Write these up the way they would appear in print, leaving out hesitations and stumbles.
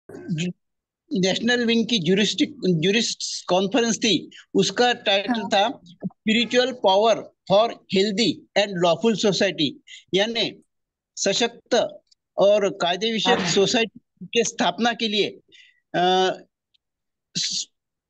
National wing की jurist conference थी, उसका टाइटल हाँ। था spiritual power for healthy and lawful society, यानी सशक्त और कायदे विषयक सोसाइटी के स्थापना के लिए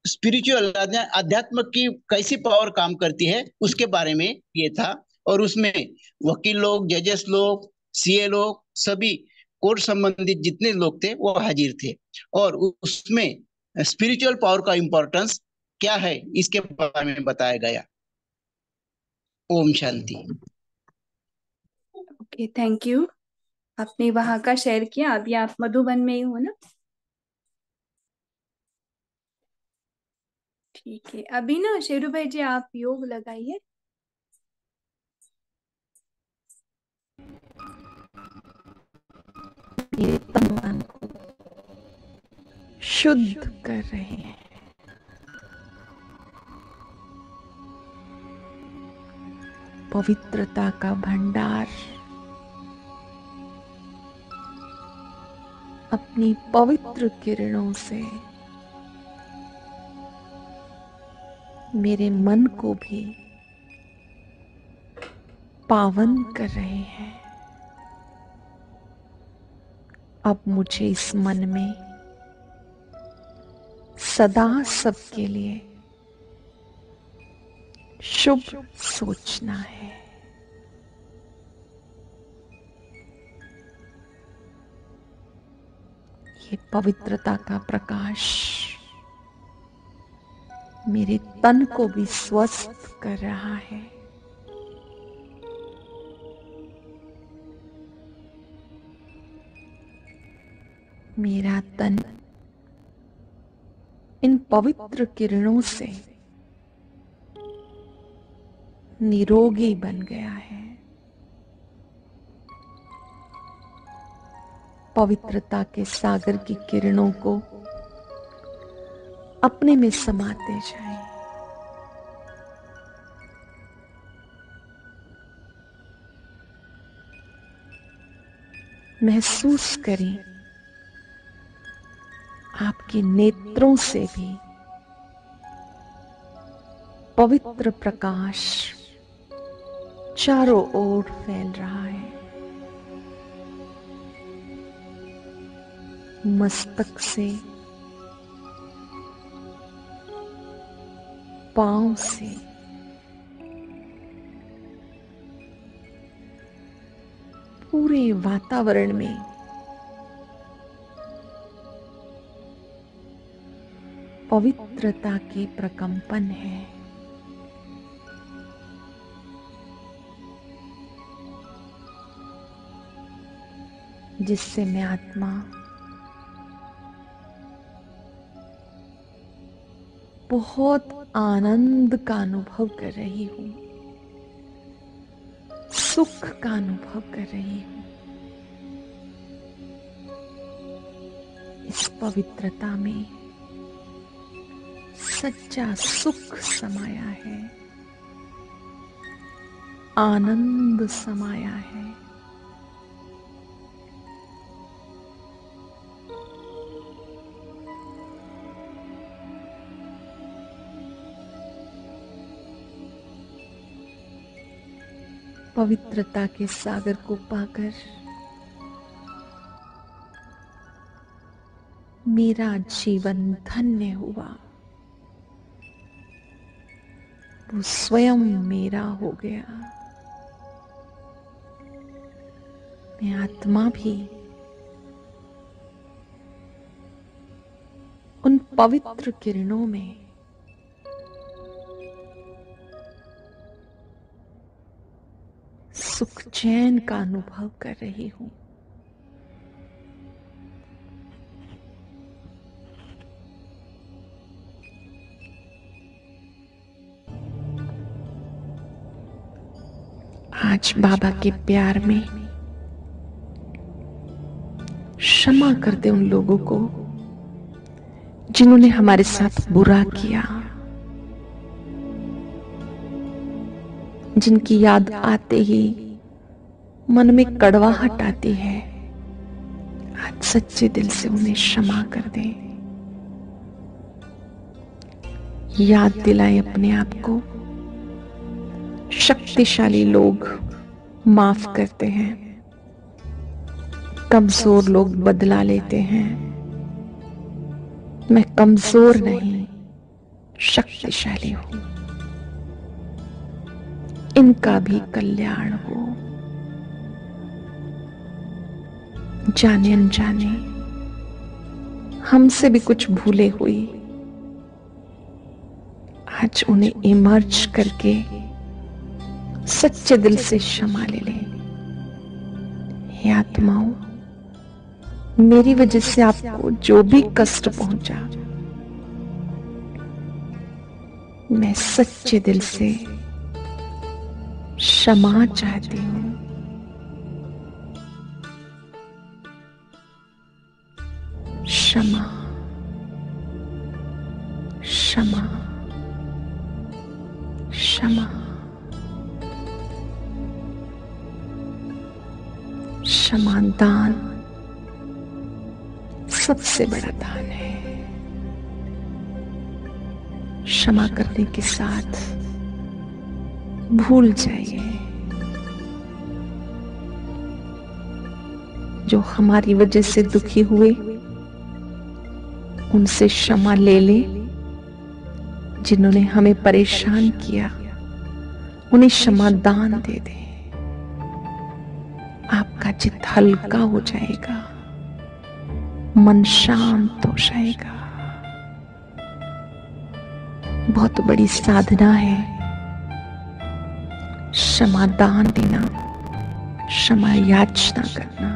स्पिरिचुअल अध्यात्म की कैसी पावर काम करती है उसके बारे में ये था। और उसमें वकील लोग, जजेस लोग, सीए लोग, सभी कोर्ट संबंधित जितने लोग थे वो हाजिर थे। और उसमें स्पिरिचुअल पावर का इम्पोर्टेंस क्या है इसके बारे में बताया गया। ओम शांति। Okay, thank you. आपने वहां का शेयर किया। अभी आप मधुबन में ही हो ना? ठीक है, अभी ना शेरू भाई जी आप योग लगाइए। ये तन मन को शुद्ध कर रहे हैं। पवित्रता का भंडार अपनी पवित्र किरणों से मेरे मन को भी पावन कर रहे हैं। अब मुझे इस मन में सदा सबके लिए शुभ सोचना है। ये पवित्रता का प्रकाश मेरे तन को भी स्वस्थ कर रहा है। मेरा तन इन पवित्र किरणों से निरोगी बन गया है। पवित्रता के सागर की किरणों को अपने में समाते जाएं। महसूस करें आपके नेत्रों से भी पवित्र प्रकाश चारों ओर फैल रहा है। मस्तक से, पांव से, पूरे वातावरण में पवित्रता के प्रकंपन है। जिससे मैं आत्मा बहुत आनंद का अनुभव कर रही हूं, सुख का अनुभव कर रही हूं। इस पवित्रता में सच्चा सुख समाया है, आनंद समाया है। पवित्रता के सागर को पाकर मेरा जीवन धन्य हुआ। वो स्वयं मेरा हो गया। मैं आत्मा भी उन पवित्र किरणों में सुख चैन का अनुभव कर रही हूं। आज बाबा के प्यार में क्षमा कर दे उन लोगों को जिन्होंने हमारे साथ बुरा किया, जिनकी याद आते ही मन में कड़वाहट आती है, आज सच्चे दिल से उन्हें क्षमा कर दें। याद दिलाएं अपने आप को, शक्तिशाली लोग माफ करते हैं, कमजोर लोग बदला लेते हैं। मैं कमजोर नहीं, शक्तिशाली हूं। इनका भी कल्याण हो। जाने अनजाने हमसे भी कुछ भूले हुई, आज उन्हें इमर्ज करके सच्चे दिल से क्षमा ले लें। हे आत्माओं, मेरी वजह से आपको जो भी कष्ट पहुंचा, मैं सच्चे दिल से क्षमा चाहती हूं। क्षमा, क्षमा, क्षमा। क्षमा दान सबसे बड़ा दान है। क्षमा करने के साथ भूल जाइए जो हमारी वजह से दुखी हुए, उनसे क्षमा ले लें। जिन्होंने हमें परेशान किया, उन्हें क्षमा दान दे दें। आपका चित्त हल्का हो जाएगा, मन शांत हो जाएगा। बहुत बड़ी साधना है क्षमा दान देना, क्षमा याचना करना।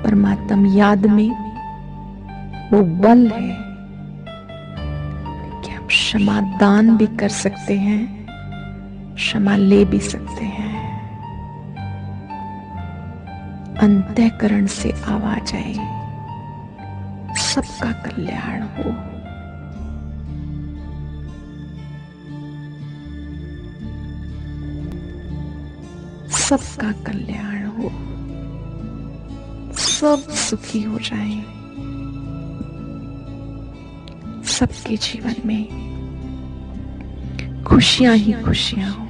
परमात्मा याद में वो बल है कि हम क्षमा दान भी कर सकते हैं, क्षमा ले भी सकते हैं। अंतःकरण से आवाज आए, सबका कल्याण हो। सबका कल्याण हो, सब सुखी हो जाएं, सबके जीवन में खुशियां ही खुशियां हो।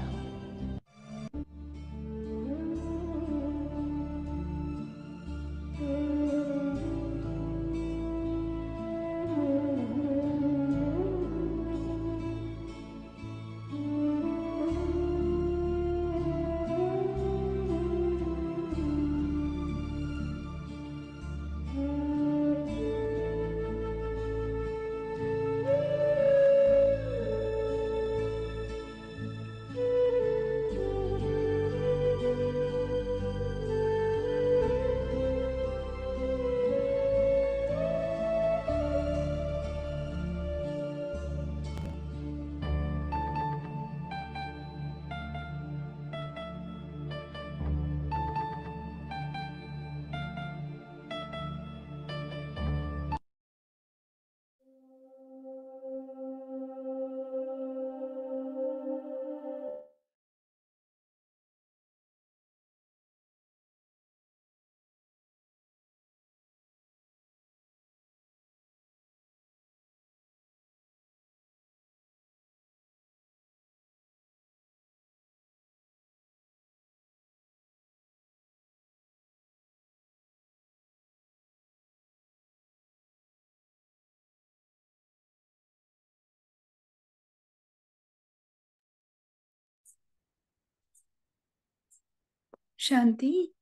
शांति।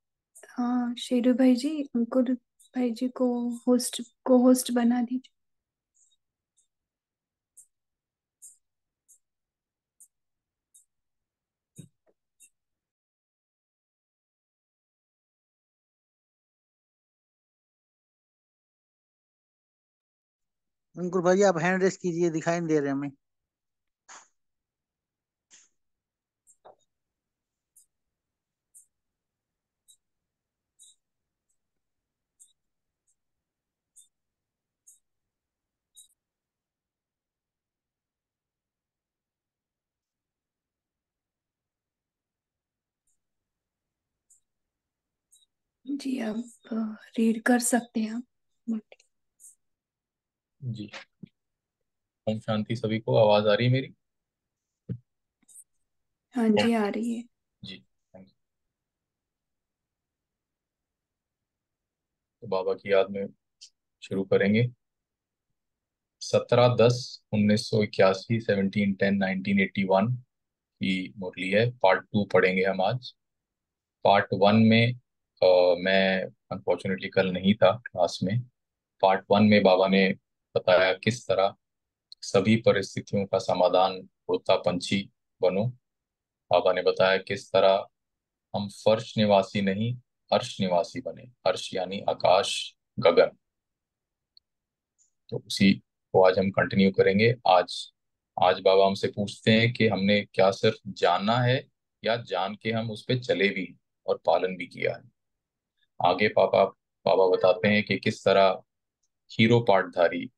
हाँ शेरू भाई जी, अंकुर भाई जी को होस्ट बना दीजिए। अंकुर भाई आप हैंड रेस कीजिए, दिखाई नहीं दे रहे हमें। जी आप रीड कर सकते हैं आप। जी। ओम शांति सभी को। आवाज आ रही है मेरी? हाँ जी आ रही है। जी, थैंक यू। तो बाबा की याद में शुरू करेंगे। 17/10/1981, 17/10/1981 की मुरली है। पार्ट 2 पढ़ेंगे हम आज। पार्ट 1 में मैं अनफॉर्चुनेटली कल नहीं था क्लास में। पार्ट 1 में बाबा ने बताया किस तरह सभी परिस्थितियों का समाधान होता पंछी बनो। बाबा ने बताया किस तरह हम फर्श निवासी नहीं अर्श निवासी बने। अर्श यानी आकाश, गगन। तो उसी को आज हम कंटिन्यू करेंगे। आज आज बाबा हमसे पूछते हैं कि हमने क्या सिर्फ जाना है या जान के हम उस पर चले भी और पालन भी किया है। आगे पापा बाबा बताते हैं कि किस तरह हीरो पाठधारी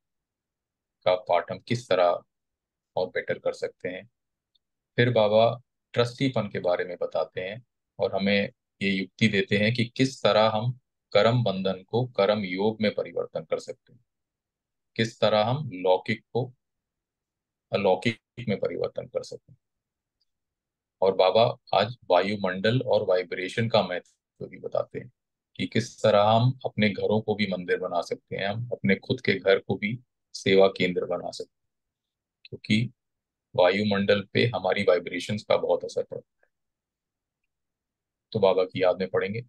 का पाठ हम किस तरह और बेटर कर सकते हैं। फिर बाबा ट्रस्टीपन के बारे में बताते हैं और हमें ये युक्ति देते हैं कि किस तरह हम कर्म बंधन को कर्म योग में परिवर्तन कर सकते हैं। किस तरह हम लौकिक को अलौकिक में परिवर्तन कर सकते हैं। और बाबा आज वायुमंडल और वाइब्रेशन का महत्व भी बताते हैं कि किस तरह हम अपने घरों को भी मंदिर बना सकते हैं। हम अपने खुद के घर को भी सेवा केंद्र बना सकते हैं, क्योंकि वायुमंडल पे हमारी वाइब्रेशंस का बहुत असर पड़ता है। तो बाबा की याद में पढ़ेंगे।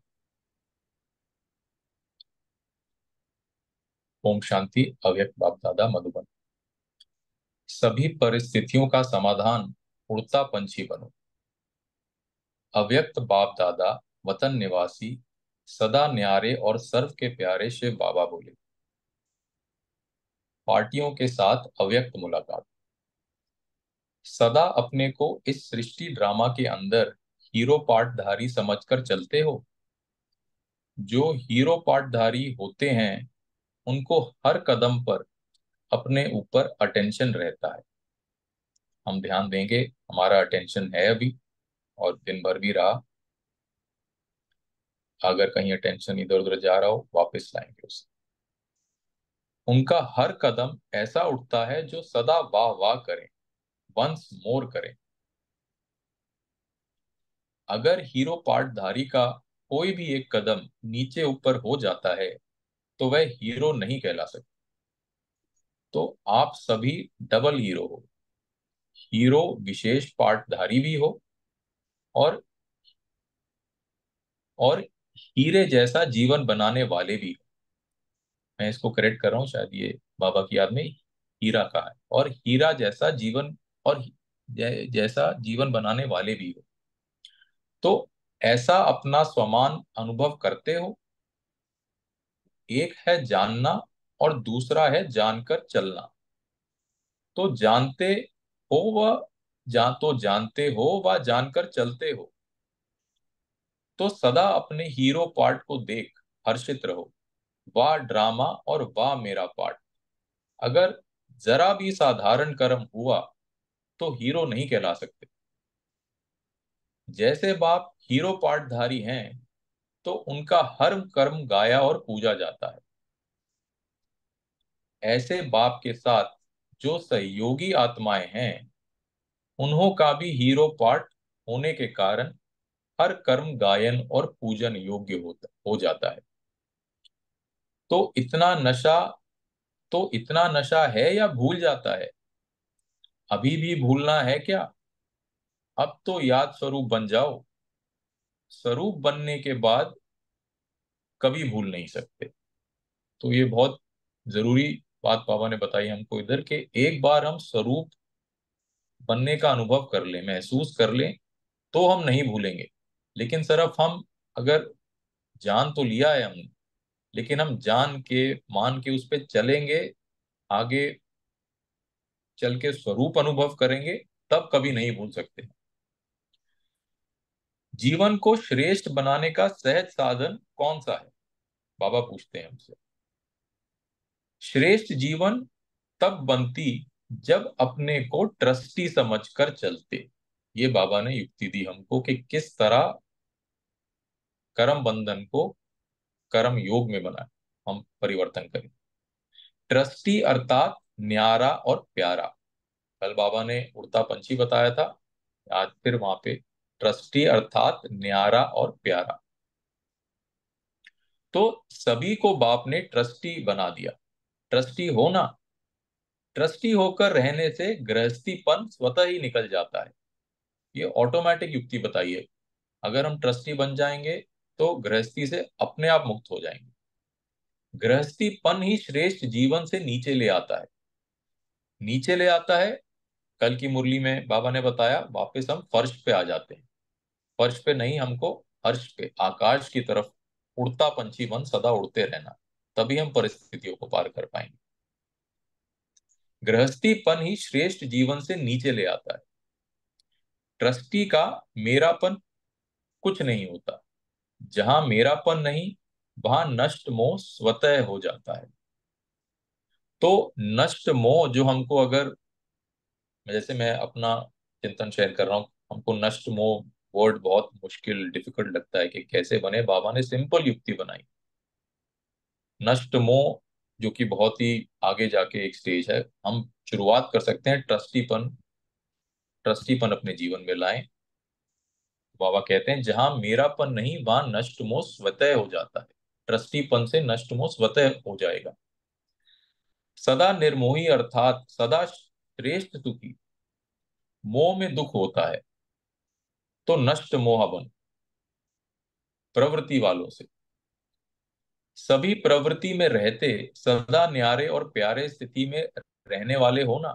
ओम शांति। अव्यक्त बाप दादा मधुबन। सभी परिस्थितियों का समाधान उड़ता पंछी बनो। अव्यक्त बाप दादा वतन निवासी सदा न्यारे और सर्व के प्यारे शिव बाबा बोले। पार्टियों के साथ अव्यक्त मुलाकात। सदा अपने को इस सृष्टि ड्रामा के अंदर हीरो पार्टधारी समझकर चलते हो। जो हीरो पार्टधारी होते हैं उनको हर कदम पर अपने ऊपर अटेंशन रहता है। हम ध्यान देंगे, हमारा अटेंशन है अभी और दिन भर भी रहा। अगर कहीं अटेंशन इधर उधर जा रहा हो वापस लाएंगे उसे। उनका हर कदम ऐसा उठता है जो सदा वाह वाह करें, वंस मोर करें। अगर हीरो पार्टधारी का कोई भी एक कदम नीचे ऊपर हो जाता है तो वह हीरो नहीं कहला सकता। तो आप सभी डबल हीरो हो। हीरो विशेष पार्टधारी भी हो और और हीरे जैसा जीवन बनाने वाले भी हो। मैं इसको करेक्ट कर रहा हूँ, शायद ये बाबा की याद में हीरा का है। और हीरा जैसा जीवन और जैसा जीवन बनाने वाले भी हो। तो ऐसा अपना स्वमान अनुभव करते हो। एक है जानना और दूसरा है जानकर चलना। तो जानते हो व जानकर चलते हो। तो सदा अपने हीरो पार्ट को देख हर्षित रहो। वाह ड्रामा और वाह मेरा पार्ट। अगर जरा भी साधारण कर्म हुआ तो हीरो नहीं कहला सकते। जैसे बाप हीरो पार्टधारी हैं तो उनका हर कर्म गाया और पूजा जाता है। ऐसे बाप के साथ जो सहयोगी आत्माएं हैं उन्हों का भी हीरो पार्ट होने के कारण हर कर्म गायन और पूजन योग्य हो जाता है। तो इतना नशा तो इतना नशा है या भूल जाता है? अभी भी भूलना है क्या? अब तो याद स्वरूप बन जाओ। स्वरूप बनने के बाद कभी भूल नहीं सकते। तो ये बहुत जरूरी बात बाबा ने बताई हमको इधर के एक बार हम स्वरूप बनने का अनुभव कर लें, महसूस कर लें, तो हम नहीं भूलेंगे। लेकिन सिर्फ हम अगर जान तो लिया है हमने, लेकिन हम जान के मान के उस पर चलेंगे, आगे चल के स्वरूप अनुभव करेंगे, तब कभी नहीं भूल सकते। जीवन को श्रेष्ठ बनाने का सहज साधन कौन सा है? बाबा पूछते हैं हमसे। श्रेष्ठ जीवन तब बनती जब अपने को ट्रस्टी समझकर चलते। ये बाबा ने युक्ति दी हमको कि किस तरह कर्म बंधन को कर्म योग में बनाए, हम परिवर्तन करें। ट्रस्टी अर्थात न्यारा और प्यारा। कल बाबा ने उड़ता पंछी बताया था, आज फिर वहां पे ट्रस्टी अर्थात न्यारा और प्यारा। तो सभी को बाप ने ट्रस्टी बना दिया। ट्रस्टी होना, ट्रस्टी होकर रहने से गृहस्थीपन स्वतः ही निकल जाता है। ये ऑटोमेटिक युक्ति बताइए, अगर हम ट्रस्टी बन जाएंगे तो गृहस्थी से अपने आप मुक्त हो जाएंगे। गृहस्थीपन ही श्रेष्ठ जीवन से नीचे ले आता है। नीचे ले आता है, कल की मुरली में बाबा ने बताया, वापस हम फर्श पे आ जाते हैं। फर्श पे नहीं, हमको अर्श पे, आकाश की तरफ उड़ता पंछी बन सदा उड़ते रहना, तभी हम परिस्थितियों को पार कर पाएंगे। गृहस्थीपन ही श्रेष्ठ जीवन से नीचे ले आता है। ट्रस्टी का मेरापन कुछ नहीं होता। जहां मेरापन नहीं, वहां नष्ट मोह स्वतः हो जाता है। तो नष्ट मोह जो हमको, अगर जैसे मैं अपना चिंतन शेयर कर रहा हूँ, हमको नष्ट मोह वर्ड बहुत मुश्किल डिफिकल्ट लगता है कि कैसे बने। बाबा ने सिंपल युक्ति बनाई। नष्ट मोह जो कि बहुत ही आगे जाके एक स्टेज है, हम शुरुआत कर सकते हैं ट्रस्टीपन। ट्रस्टीपन अपने जीवन में लाएं। बाबा कहते हैं जहां मेरापन नहीं, वहां नष्ट मोह स्वतः हो जाता है। ट्रस्टीपन से नष्ट मोह स्वतः हो जाएगा। सदा निर्मोही अर्थात सदा श्रेष्ठ सुखी। मोह में दुख होता है तो नष्ट मोह बन प्रवृत्ति वालों से। सभी प्रवृत्ति में रहते सदा न्यारे और प्यारे स्थिति में रहने वाले हो ना।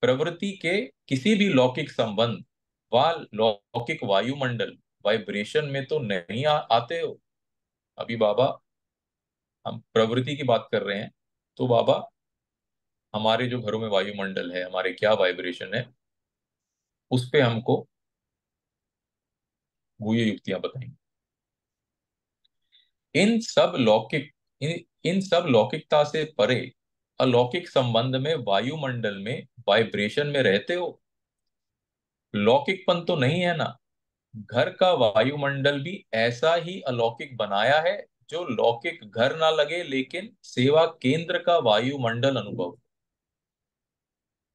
प्रवृत्ति के किसी भी लौकिक संबंध व लौकिक वायुमंडल वाइब्रेशन में तो नहीं आते हो। अभी बाबा, हम प्रवृत्ति की बात कर रहे हैं, तो बाबा हमारे जो घरों में वायुमंडल है, हमारे क्या वाइब्रेशन है, उस पे हमको गुह्य युक्तियां बताएंगे। इन सब लौकिक इन सब लौकिकता से परे अलौकिक संबंध में वायुमंडल में वाइब्रेशन में रहते हो। लौकिकपन तो नहीं है ना। घर का वायुमंडल भी ऐसा ही अलौकिक बनाया है, जो लौकिक घर ना लगे लेकिन सेवा केंद्र का वायुमंडल अनुभव।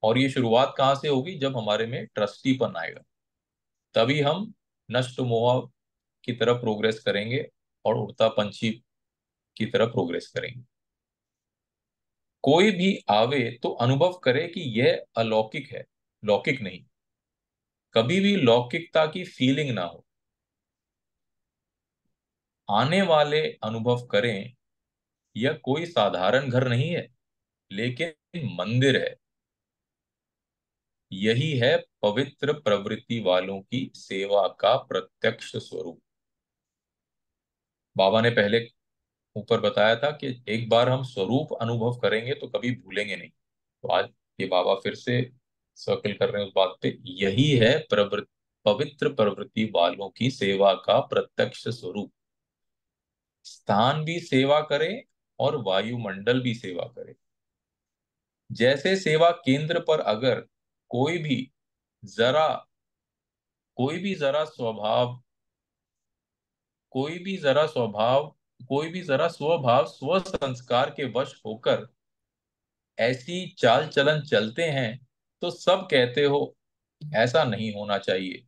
और ये शुरुआत कहाँ से होगी? जब हमारे में ट्रस्टीपन आएगा, तभी हम नष्ट मोह की तरफ प्रोग्रेस करेंगे और उड़ता पंछी की तरफ प्रोग्रेस करेंगे। कोई भी आवे तो अनुभव करे कि यह अलौकिक है, लौकिक नहीं। कभी भी लौकिकता की फीलिंग ना हो। आने वाले अनुभव करें यह कोई साधारण घर नहीं है, लेकिन मंदिर है। यही है पवित्र प्रवृत्ति वालों की सेवा का प्रत्यक्ष स्वरूप। बाबा ने पहले ऊपर बताया था कि एक बार हम स्वरूप अनुभव करेंगे तो कभी भूलेंगे नहीं। तो आज ये बाबा फिर से सर्कल कर रहे हैं उस बात पे। यही है पवित्र प्रवृत्ति वालों की सेवा का प्रत्यक्ष स्वरूप। स्थान भी सेवा करे और वायुमंडल भी सेवा करे। जैसे सेवा केंद्र पर अगर कोई भी जरा कोई भी जरा स्वभाव कोई भी जरा स्वभाव कोई भी जरा स्वभाव स्व संस्कार के वश होकर ऐसी चाल चलन चलते हैं, तो सब कहते हो ऐसा नहीं होना चाहिए।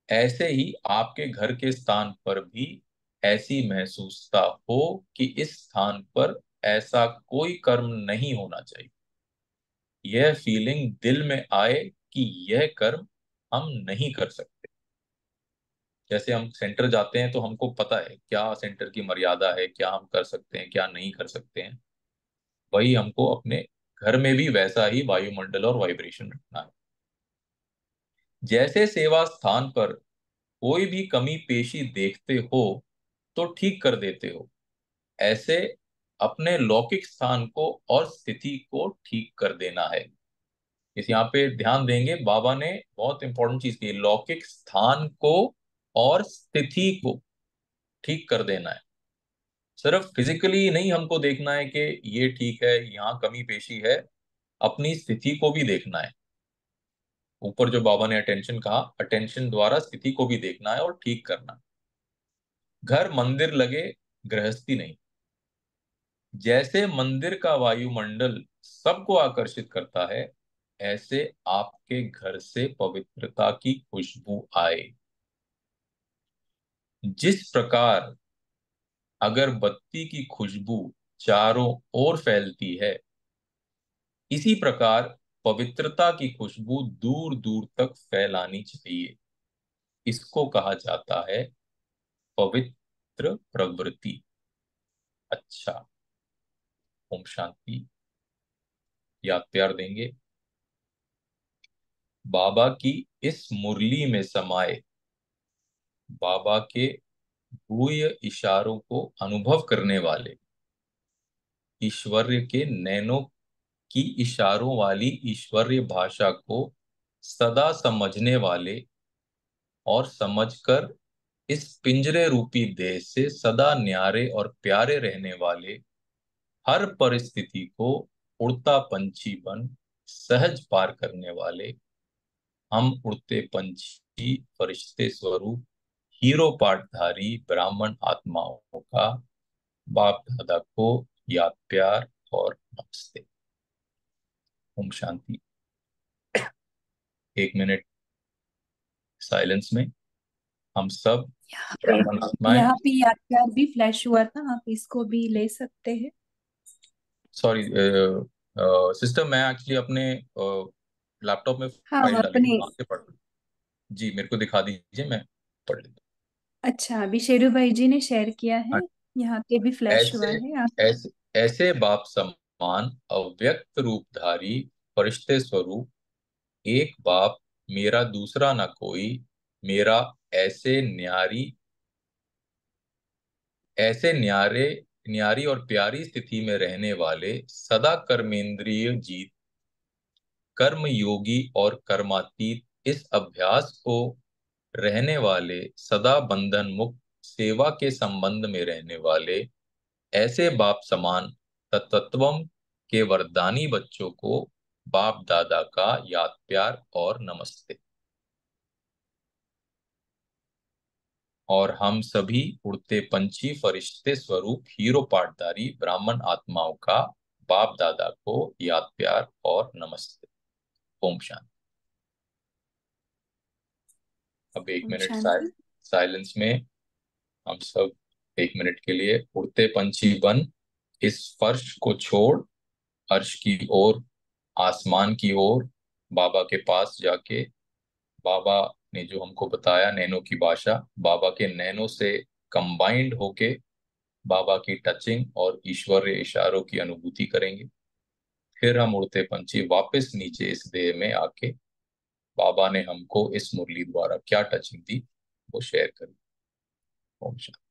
ऐसे ही आपके घर के स्थान पर भी ऐसी महसूसता हो कि इस स्थान पर ऐसा कोई कर्म नहीं होना चाहिए। यह फीलिंग दिल में आए कि यह कर्म हम नहीं कर सकते। जैसे हम सेंटर जाते हैं तो हमको पता है क्या सेंटर की मर्यादा है, क्या हम कर सकते हैं, क्या नहीं कर सकते हैं। वही हमको अपने घर में भी वैसा ही वायुमंडल और वाइब्रेशन रखना है। जैसे सेवा स्थान पर कोई भी कमी पेशी देखते हो तो ठीक कर देते हो, ऐसे अपने लौकिक स्थान को और स्थिति को ठीक कर देना है। इस यहाँ पे ध्यान देंगे, बाबा ने बहुत इंपॉर्टेंट चीज की, लौकिक स्थान को और स्थिति को ठीक कर देना है। सिर्फ फिजिकली नहीं हमको देखना है कि ये ठीक है, यहाँ कमी पेशी है, अपनी स्थिति को भी देखना है। ऊपर जो बाबा ने अटेंशन कहा, अटेंशन द्वारा स्थिति को भी देखना है और ठीक करना है। घर मंदिर लगे, गृहस्थी नहीं। जैसे मंदिर का वायुमंडल सबको आकर्षित करता है, ऐसे आपके घर से पवित्रता की खुशबू आए। जिस प्रकार अगरबत्ती की खुशबू चारों ओर फैलती है, इसी प्रकार पवित्रता की खुशबू दूर दूर तक फैलानी चाहिए। इसको कहा जाता है पवित्र प्रवृत्ति। अच्छा, ओम शांति। याद प्यार देंगे। बाबा की इस मुरली में समाये बाबा के गुह्य इशारों को अनुभव करने वाले, ईश्वर्य के नैनों की इशारों वाली ईश्वरीय भाषा को सदा समझने वाले और समझकर इस पिंजरे रूपी देह से सदा न्यारे और प्यारे रहने वाले, हर परिस्थिति को उड़ता पंछी बन सहज पार करने वाले, हम उड़ते पंछी फरिश्ते स्वरूप हीरो पाठधारी ब्राह्मण आत्माओं का बाप दादा को याद प्यार और नमस्ते। ओम शांति। 1 मिनट साइलेंस में हम सब ब्राह्मण आत्माएं। यहाँ पे यादगार भी फ्लैश हुआ था, आप इसको भी ले सकते हैं। सॉरी सिस्टर, मैं एक्चुअली अपने लैपटॉप में हाँ फाइल डाली थी, अपने। वहां से पढ़। जी, मेरे को दिखा दीजिए, मैं पढ़ लेता अच्छा, अभी शेरू भाई जी ने शेयर किया हूँ। है, यहाँ पे भी फ्लैश हुआ ऐसे है आप। ऐसे ऐसे बाप समान अव्यक्त रूपधारी फरिश्ते स्वरूप, एक बाप मेरा दूसरा न कोई, मेरा ऐसे न्यारी ऐसे न्यारे न्यारी और प्यारी स्थिति में रहने वाले, सदा कर्मेंद्रिय जीत, कर्म योगी और कर्मातीत इस अभ्यास को रहने वाले, सदा बंधन मुक्त सेवा के संबंध में रहने वाले, ऐसे बाप समान तत्वम के वरदानी बच्चों को बाप दादा का याद प्यार और नमस्ते। और हम सभी उड़ते पंछी फरिश्ते स्वरूप हीरो पाठधारी ब्राह्मण आत्माओं का बाप दादा को याद प्यार और नमस्ते। ओम शांति। अब 1 मिनट शांति। साइलेंस में हम सब 1 मिनट के लिए उड़ते पंछी बन इस फर्श को छोड़ अर्श की ओर, आसमान की ओर, बाबा के पास जाके, बाबा ने जो हमको बताया नैनो की भाषा, बाबा के नैनो से कंबाइंड होके बाबा की टचिंग और ईश्वरीय इशारों की अनुभूति करेंगे। फिर हम उड़ते पंछी वापस नीचे इस देह में आके बाबा ने हमको इस मुरली द्वारा क्या टचिंग दी वो शेयर करें। ओम शांति।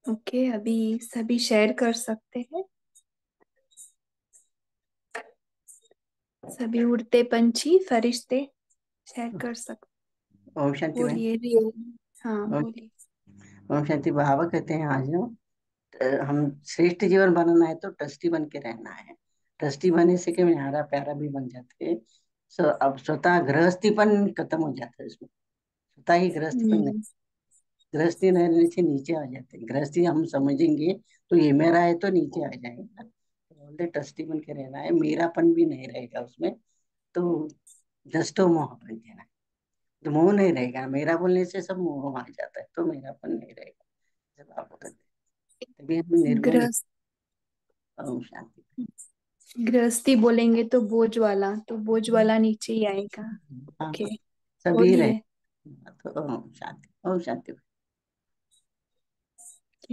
ओके, अभी सभी शेयर कर सकते हैं। सभी उड़ते पंछी फरिश्ते शेयर कर सकते। ओम शांति बहन। बोलिए रियल। हाँ ओम बोलिए। ओम शांति। बाबा कहते हैं आज ना, हम श्रेष्ठ जीवन बनाना है तो ट्रस्टी बन के रहना है। ट्रस्टी बनने से कि न्यारा प्यारा भी बन जाते हैं। सो अब स्वतः गृहस्थीपन खत्म हो जाता है इसमें। स्वतः ही गृहस्थीपन नहीं, हम्म, गृहस्थी नहीं रहने से नीचे आ जाते हैं। गृहस्थी हम समझेंगे तो ये मेरा है तो नीचे आ जाएगा। तो बोलते ट्रस्टी बन के रहना है, मेरापन भी नहीं रहेगा उसमें। तो जस्टो मोह बन जाना है, तो मोह नहीं रहेगा। मेरा बोलने से सब मोह आ जाता है, तो मेरापन नहीं रहेगा। जब आप कहते हैं तभी हम निर्मल। गृहस्थ ओम शांति। गृहस्थी बोलेंगे तो बोझ वाला, तो बोझ वाला नीचे ही आएगा। हाँ ओके, हाँ, सभी रहे। बोलिए। तो ओम शांति, ओम शांति।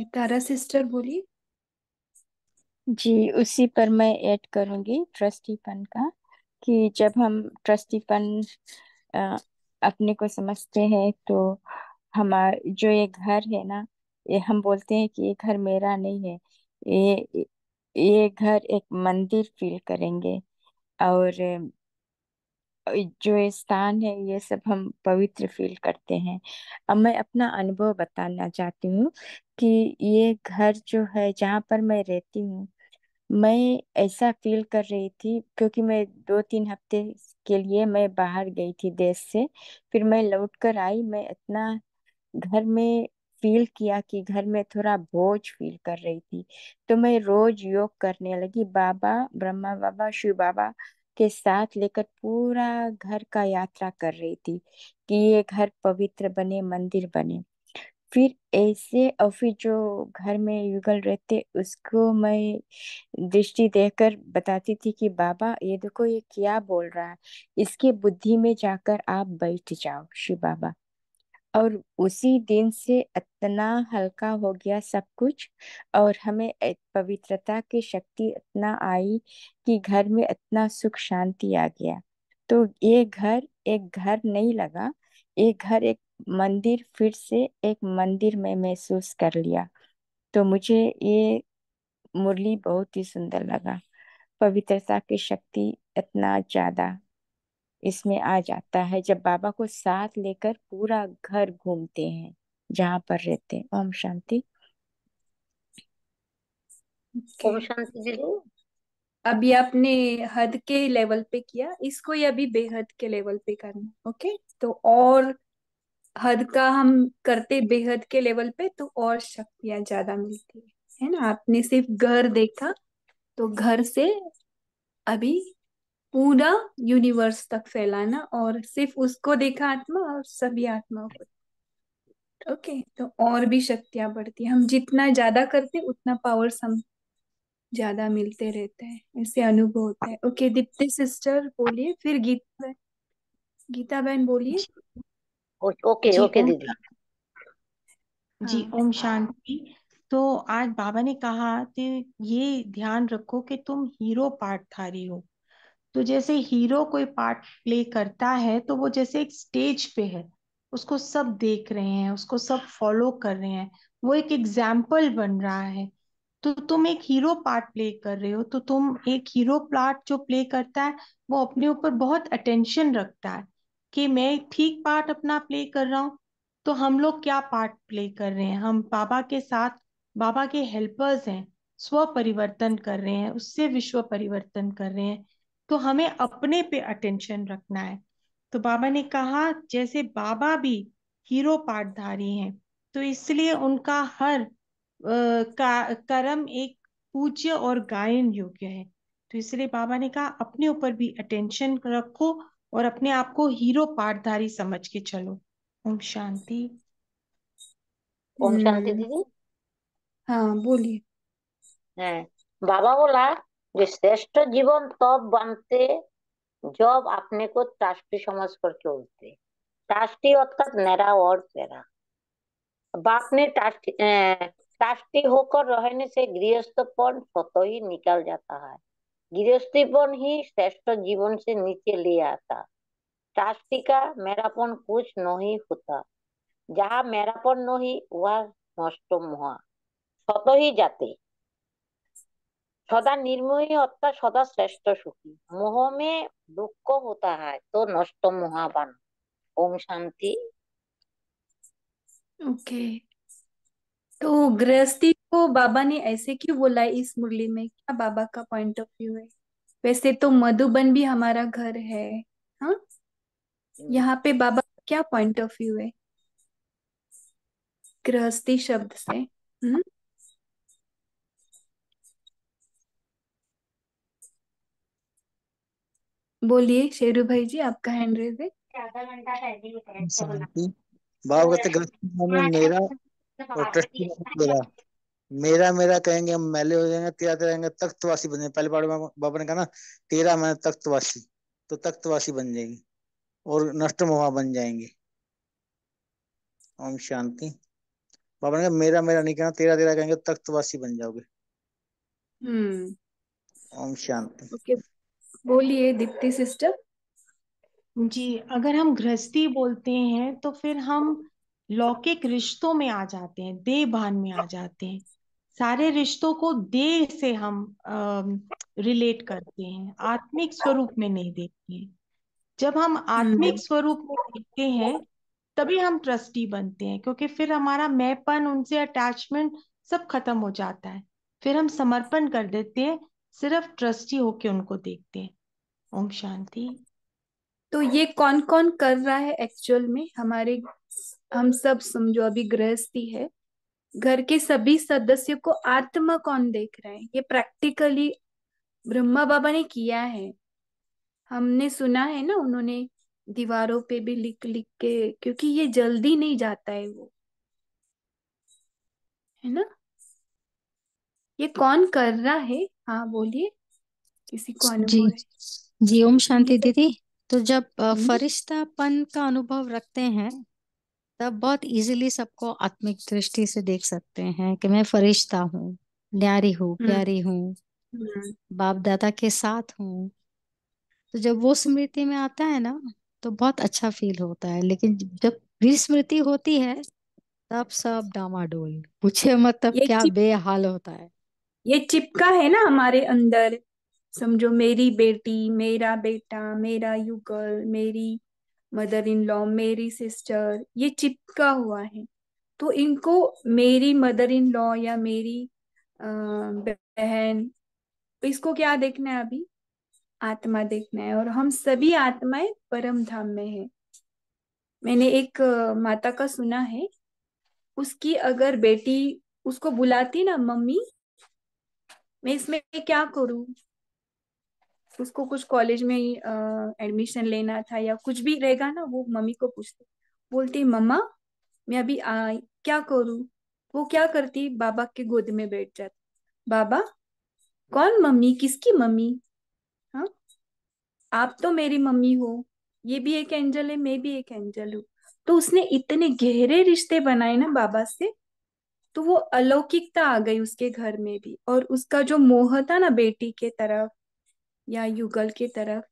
तारा सिस्टर बोलिए। जी, उसी पर मैं ऐड करूंगी ट्रस्टीपन का, कि जब हम ट्रस्टीपन अ, अपने को समझते हैं तो हमारा जो ये घर है ना, ये हम बोलते हैं कि ये घर मेरा नहीं है, ये घर एक मंदिर फील करेंगे। और जो ये स्थान है ये सब हम पवित्र फील करते हैं। अब मैं अपना अनुभव बताना चाहती हूँ कि ये घर जो है जहाँ पर मैं रहती हूँ, मैं ऐसा फील कर रही थी क्योंकि मैं 2-3 हफ्ते के लिए मैं बाहर गई थी देश से। फिर मैं लौट कर आई, मैं इतना घर में फील किया कि घर में थोड़ा बोझ फील कर रही थी। तो मैं रोज योग करने लगी, बाबा ब्रह्मा बाबा शिव बाबा के साथ लेकर पूरा घर का यात्रा कर रही थी कि ये घर पवित्र बने, मंदिर बने। फिर ऐसे और फिर जो घर में युगल रहते उसको मैं दृष्टि देकर बताती थी कि बाबा ये देखो ये क्या बोल रहा है, इसके बुद्धि में जाकर आप बैठ जाओ शिव बाबा। और उसी दिन से इतना हल्का हो गया सब कुछ, और हमें एक पवित्रता की शक्ति इतना आई कि घर में इतना सुख शांति आ गया। तो ये घर एक घर नहीं लगा, ये घर एक मंदिर, फिर से एक मंदिर में महसूस कर लिया। तो मुझे ये मुरली बहुत ही सुंदर लगा। पवित्रता की शक्ति इतना ज्यादा इसमें आ जाता है जब बाबा को साथ लेकर पूरा घर घूमते हैं जहाँ पर रहते हैं। ओम शांति। ओके, ओम शांति दीदी। अभी आपने हद के लेवल पे किया, इसको ये अभी बेहद के लेवल पे करना। ओके, तो और हद का हम करते बेहद के लेवल पे तो और शक्तियां ज्यादा मिलती है ना। आपने सिर्फ घर देखा, तो घर से अभी पूरा यूनिवर्स तक फैलाना, और सिर्फ उसको देखा आत्मा और सभी आत्माओं को। ओके, तो और भी शक्तियां बढ़ती है, हम जितना ज्यादा करते उतना पावर्स हम ज्यादा मिलते रहते हैं, ऐसे अनुभव होता है। ओके, दीप्ति सिस्टर बोलिए, फिर गीता बहन बोलिए। ओके जी ओके ओम दीदी। जी हाँ, ओम शांति। तो आज बाबा ने कहा कि ये ध्यान रखो कि तुम हीरो पार्टधारी हो। तो जैसे हीरो कोई पार्ट प्ले करता है तो वो जैसे एक स्टेज पे है, उसको सब देख रहे हैं, उसको सब फॉलो कर रहे हैं, वो एक एग्जाम्पल बन रहा है। तो तुम एक हीरो पार्ट प्ले कर रहे हो, तो तुम एक हीरो पार्ट जो प्ले करता है वो अपने ऊपर बहुत अटेंशन रखता है कि मैं ठीक पार्ट अपना प्ले कर रहा हूँ। तो हम लोग क्या पार्ट प्ले कर रहे हैं? हम बाबा के साथ, बाबा के हेल्पर्स हैं, स्व परिवर्तन कर रहे हैं, उससे विश्व परिवर्तन कर रहे हैं। तो हमें अपने पे अटेंशन रखना है। तो बाबा ने कहा जैसे बाबा भी हीरो पार्टधारी हैं, तो इसलिए उनका हर कर्म एक पूज्य और गायन योग्य है। तो इसलिए बाबा ने कहा अपने ऊपर भी अटेंशन रखो और अपने आप को हीरो पार्टधारी समझ के चलो। ओम शांति। ओम शांति हम्म, दीदी। हाँ बोलिए। হ্যাঁ, बाबा बोला जो श्रेष्ठ जीवन तब बनते जब अपने को ट्रस्टी समझ कर चलते। ट्रस्टी अर्थात मेरा और तेरा। बाप ने ट्रस्टी होकर रहने से गृहस्थपन स्वतः ही निकल जाता है। गृहस्थीपन ही श्रेष्ठ जीवन से नीचे ले आता। ट्रस्टी का मेरापन कुछ नहीं होता। जहाँ मेरापन नहीं वह नष्ट मोह स्वतः ही जाते। सदा निर्मोही अर्थात सदा श्रेष्ठ सुखी। मोह में दुख होता है तो नष्ट मोहाबान। ओम शांति। ओके, तो गृहस्थी को बाबा ने ऐसे क्यों बोला है इस मुरली में, क्या बाबा का पॉइंट ऑफ व्यू है? वैसे तो मधुबन भी हमारा घर है। हाँ, यहाँ पे बाबा का क्या पॉइंट ऑफ व्यू है गृहस्थी शब्द से? बोलिए शेरू भाई जी, आपका हैंड रेज है। शांति। बाबा कहते गृहस्थी में मेरा और ट्रस्टी में तेरा। मेरा मेरा कहेंगे हम मैले हो जाएंगे, तेरा तेरा रहेंगे तख्तवासी बन जाएंगे। पहले बार बाबा ने कहा ना तेरा मैं तख्तवासी, तो तख्तवासी बन जाएंगे और नष्ट मोहा बन जाएंगे। ओम शांति। बाबा ने कहा मेरा मेरा नहीं कहना, तेरा तेरा कहेंगे तख्तवासी बन जाओगे। हम्म। ओम शांति। ओके, बोलिए दीप्ति सिस्टर। जी, अगर हम गृहस्थी बोलते हैं तो फिर हम लौकिक रिश्तों में आ जाते हैं, देह भान में आ जाते हैं। सारे रिश्तों को देह से हम रिलेट करते हैं, आत्मिक स्वरूप में नहीं देखते हैं। जब हम हम्म। आत्मिक स्वरूप में देखते हैं तभी हम ट्रस्टी बनते हैं, क्योंकि फिर हमारा मैंपन, उनसे अटैचमेंट सब खत्म हो जाता है। फिर हम समर्पण कर देते हैं, सिर्फ ट्रस्टी होके उनको देखते हैं। ओम शांति। तो ये कौन कौन कर रहा है एक्चुअल में? हमारे, हम सब समझो अभी गृहस्थी है, घर के सभी सदस्यों को आत्मा कौन देख रहा है? ये प्रैक्टिकली ब्रह्मा बाबा ने किया है, हमने सुना है ना, उन्होंने दीवारों पे भी लिख लिख के, क्योंकि ये जल्दी नहीं जाता है वो, है ना? ये कौन कर रहा है? हाँ बोलिए, किसी को जी अनुभव है? जी, ओम शांति दीदी। तो जब हम्म। फरिश्तापन का अनुभव रखते हैं तब बहुत इजीली सबको आत्मिक दृष्टि से देख सकते हैं कि मैं फरिश्ता हूँ, न्यारी हूँ, हम्म। प्यारी हूँ, हम्म। बाप दादा के साथ हूँ। तो जब वो स्मृति में आता है ना तो बहुत अच्छा फील होता है। लेकिन जब विस्मृति होती है तब सब डामाडोल, पूछे मत तब ये क्या चिप बेहाल होता है। ये चिपका है ना हमारे अंदर, समझो मेरी बेटी, मेरा बेटा, मेरा युगल, मेरी मदर इन लॉ, मेरी सिस्टर, ये चिपका हुआ है। तो इनको मेरी मदर इन लॉ या मेरी बहन, इसको क्या देखना है अभी? आत्मा देखना है, और हम सभी आत्माएं परम धाम में है। मैंने एक माता का सुना है, उसकी अगर बेटी उसको बुलाती ना, मम्मी मैं इसमें क्या करूं, उसको कुछ कॉलेज में एडमिशन लेना था या कुछ भी रहेगा ना, वो मम्मी को पूछती, बोलती मम्मा मैं अभी क्या करूं? वो क्या करती, बाबा के गोद में बैठ जाती। बाबा, कौन मम्मी, किसकी मम्मी? हाँ, आप तो मेरी मम्मी हो, ये भी एक एंजल है, मैं भी एक एंजल हूँ। तो उसने इतने गहरे रिश्ते बनाए ना बाबा से, तो वो अलौकिकता आ गई उसके घर में भी। और उसका जो मोह था ना बेटी के तरफ या युगल के तरफ,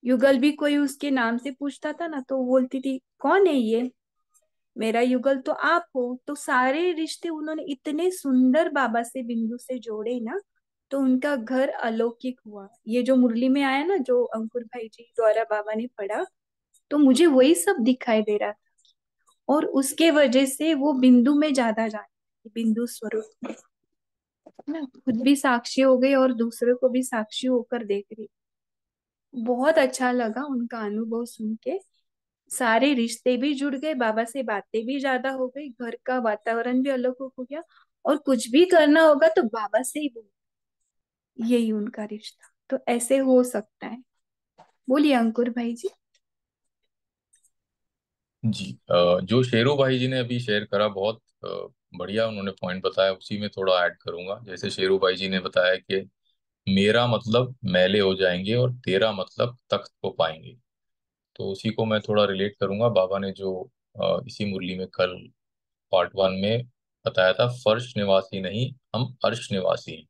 युगल भी कोई उसके नाम से पूछता था ना तो वो बोलती थी कौन है ये, मेरा युगल तो आप हो। तो सारे रिश्ते उन्होंने इतने सुंदर बाबा से बिंदु से जोड़े ना, तो उनका घर अलौकिक हुआ। ये जो मुरली में आया ना, जो अंकुर भाई जी द्वारा बाबा ने पढ़ा, तो मुझे वही सब दिखाई दे रहा था। और उसके वजह से वो बिंदु में ज्यादा जाने, बिंदु स्वरूप में ना, खुद भी साक्षी हो गई और दूसरे को भी साक्षी होकर देख रही। बहुत अच्छा लगा उनका अनुभव सुन के। सारे रिश्ते भी जुड़ गए, बाबा से बातें भी ज्यादा हो गई, घर का वातावरण भी अलग हो गया। और कुछ भी करना होगा तो बाबा से ही बोल, यही उनका रिश्ता। तो ऐसे हो सकता है। बोलिए अंकुर भाई जी। जी, जो शेरू भाई जी ने अभी शेयर करा, बहुत बढ़िया उन्होंने पॉइंट बताया, उसी में थोड़ा ऐड करूंगा। जैसे शेरू भाई जी ने बताया कि मेरा मतलब मैले हो जाएंगे और तेरा मतलब तख्त को पाएंगे, तो उसी को मैं थोड़ा रिलेट करूंगा। बाबा ने जो इसी मुरली में कल पार्ट 1 में बताया था, फर्श निवासी नहीं, हम अर्श निवासी हैं।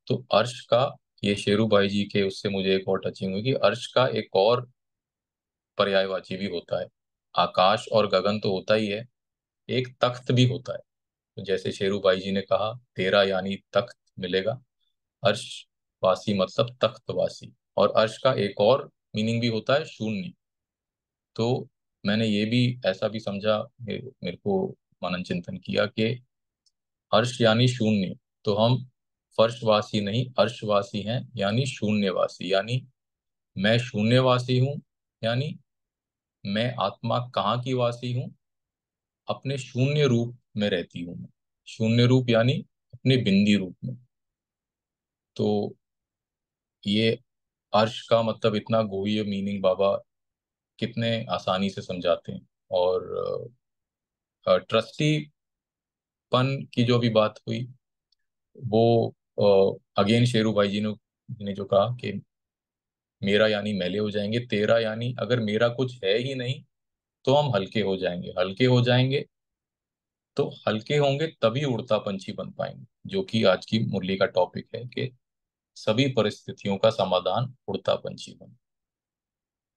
तो अर्श का, ये शेरू भाई जी के उससे मुझे एक और टचिंग हुई कि अर्श का एक और पर्यायवाची भी होता है। आकाश और गगन तो होता ही है, एक तख्त भी होता है। तो जैसे शेरू भाई जी ने कहा तेरा यानी तख्त मिलेगा, अर्श वासी मतलब तख्त वासी। और अर्श का एक और मीनिंग भी होता है शून्य। तो मैंने ये भी ऐसा भी समझा, मेरे को मनन चिंतन किया कि अर्श यानी शून्य, तो हम फर्शवासी नहीं अर्शवासी हैं, यानी शून्यवासी। यानी मैं शून्यवासी हूँ, यानी मैं आत्मा कहाँ की वासी हूँ? अपने शून्य रूप में रहती हूँ मैं। शून्य रूप यानी अपने बिंदी रूप में। तो ये अर्श का मतलब इतना गोह्य मीनिंग बाबा कितने आसानी से समझाते हैं। और ट्रस्टी पन की जो भी बात हुई, वो अगेन शेरू भाई जी ने जो कहा कि मेरा यानी मैले हो जाएंगे, तेरा यानी अगर मेरा कुछ है ही नहीं तो हम हल्के हो जाएंगे। हल्के हो जाएंगे तो हल्के होंगे तभी उड़ता पंछी बन पाएंगे, जो कि आज की मुरली का टॉपिक है कि सभी परिस्थितियों का समाधान उड़ता पंछी बन।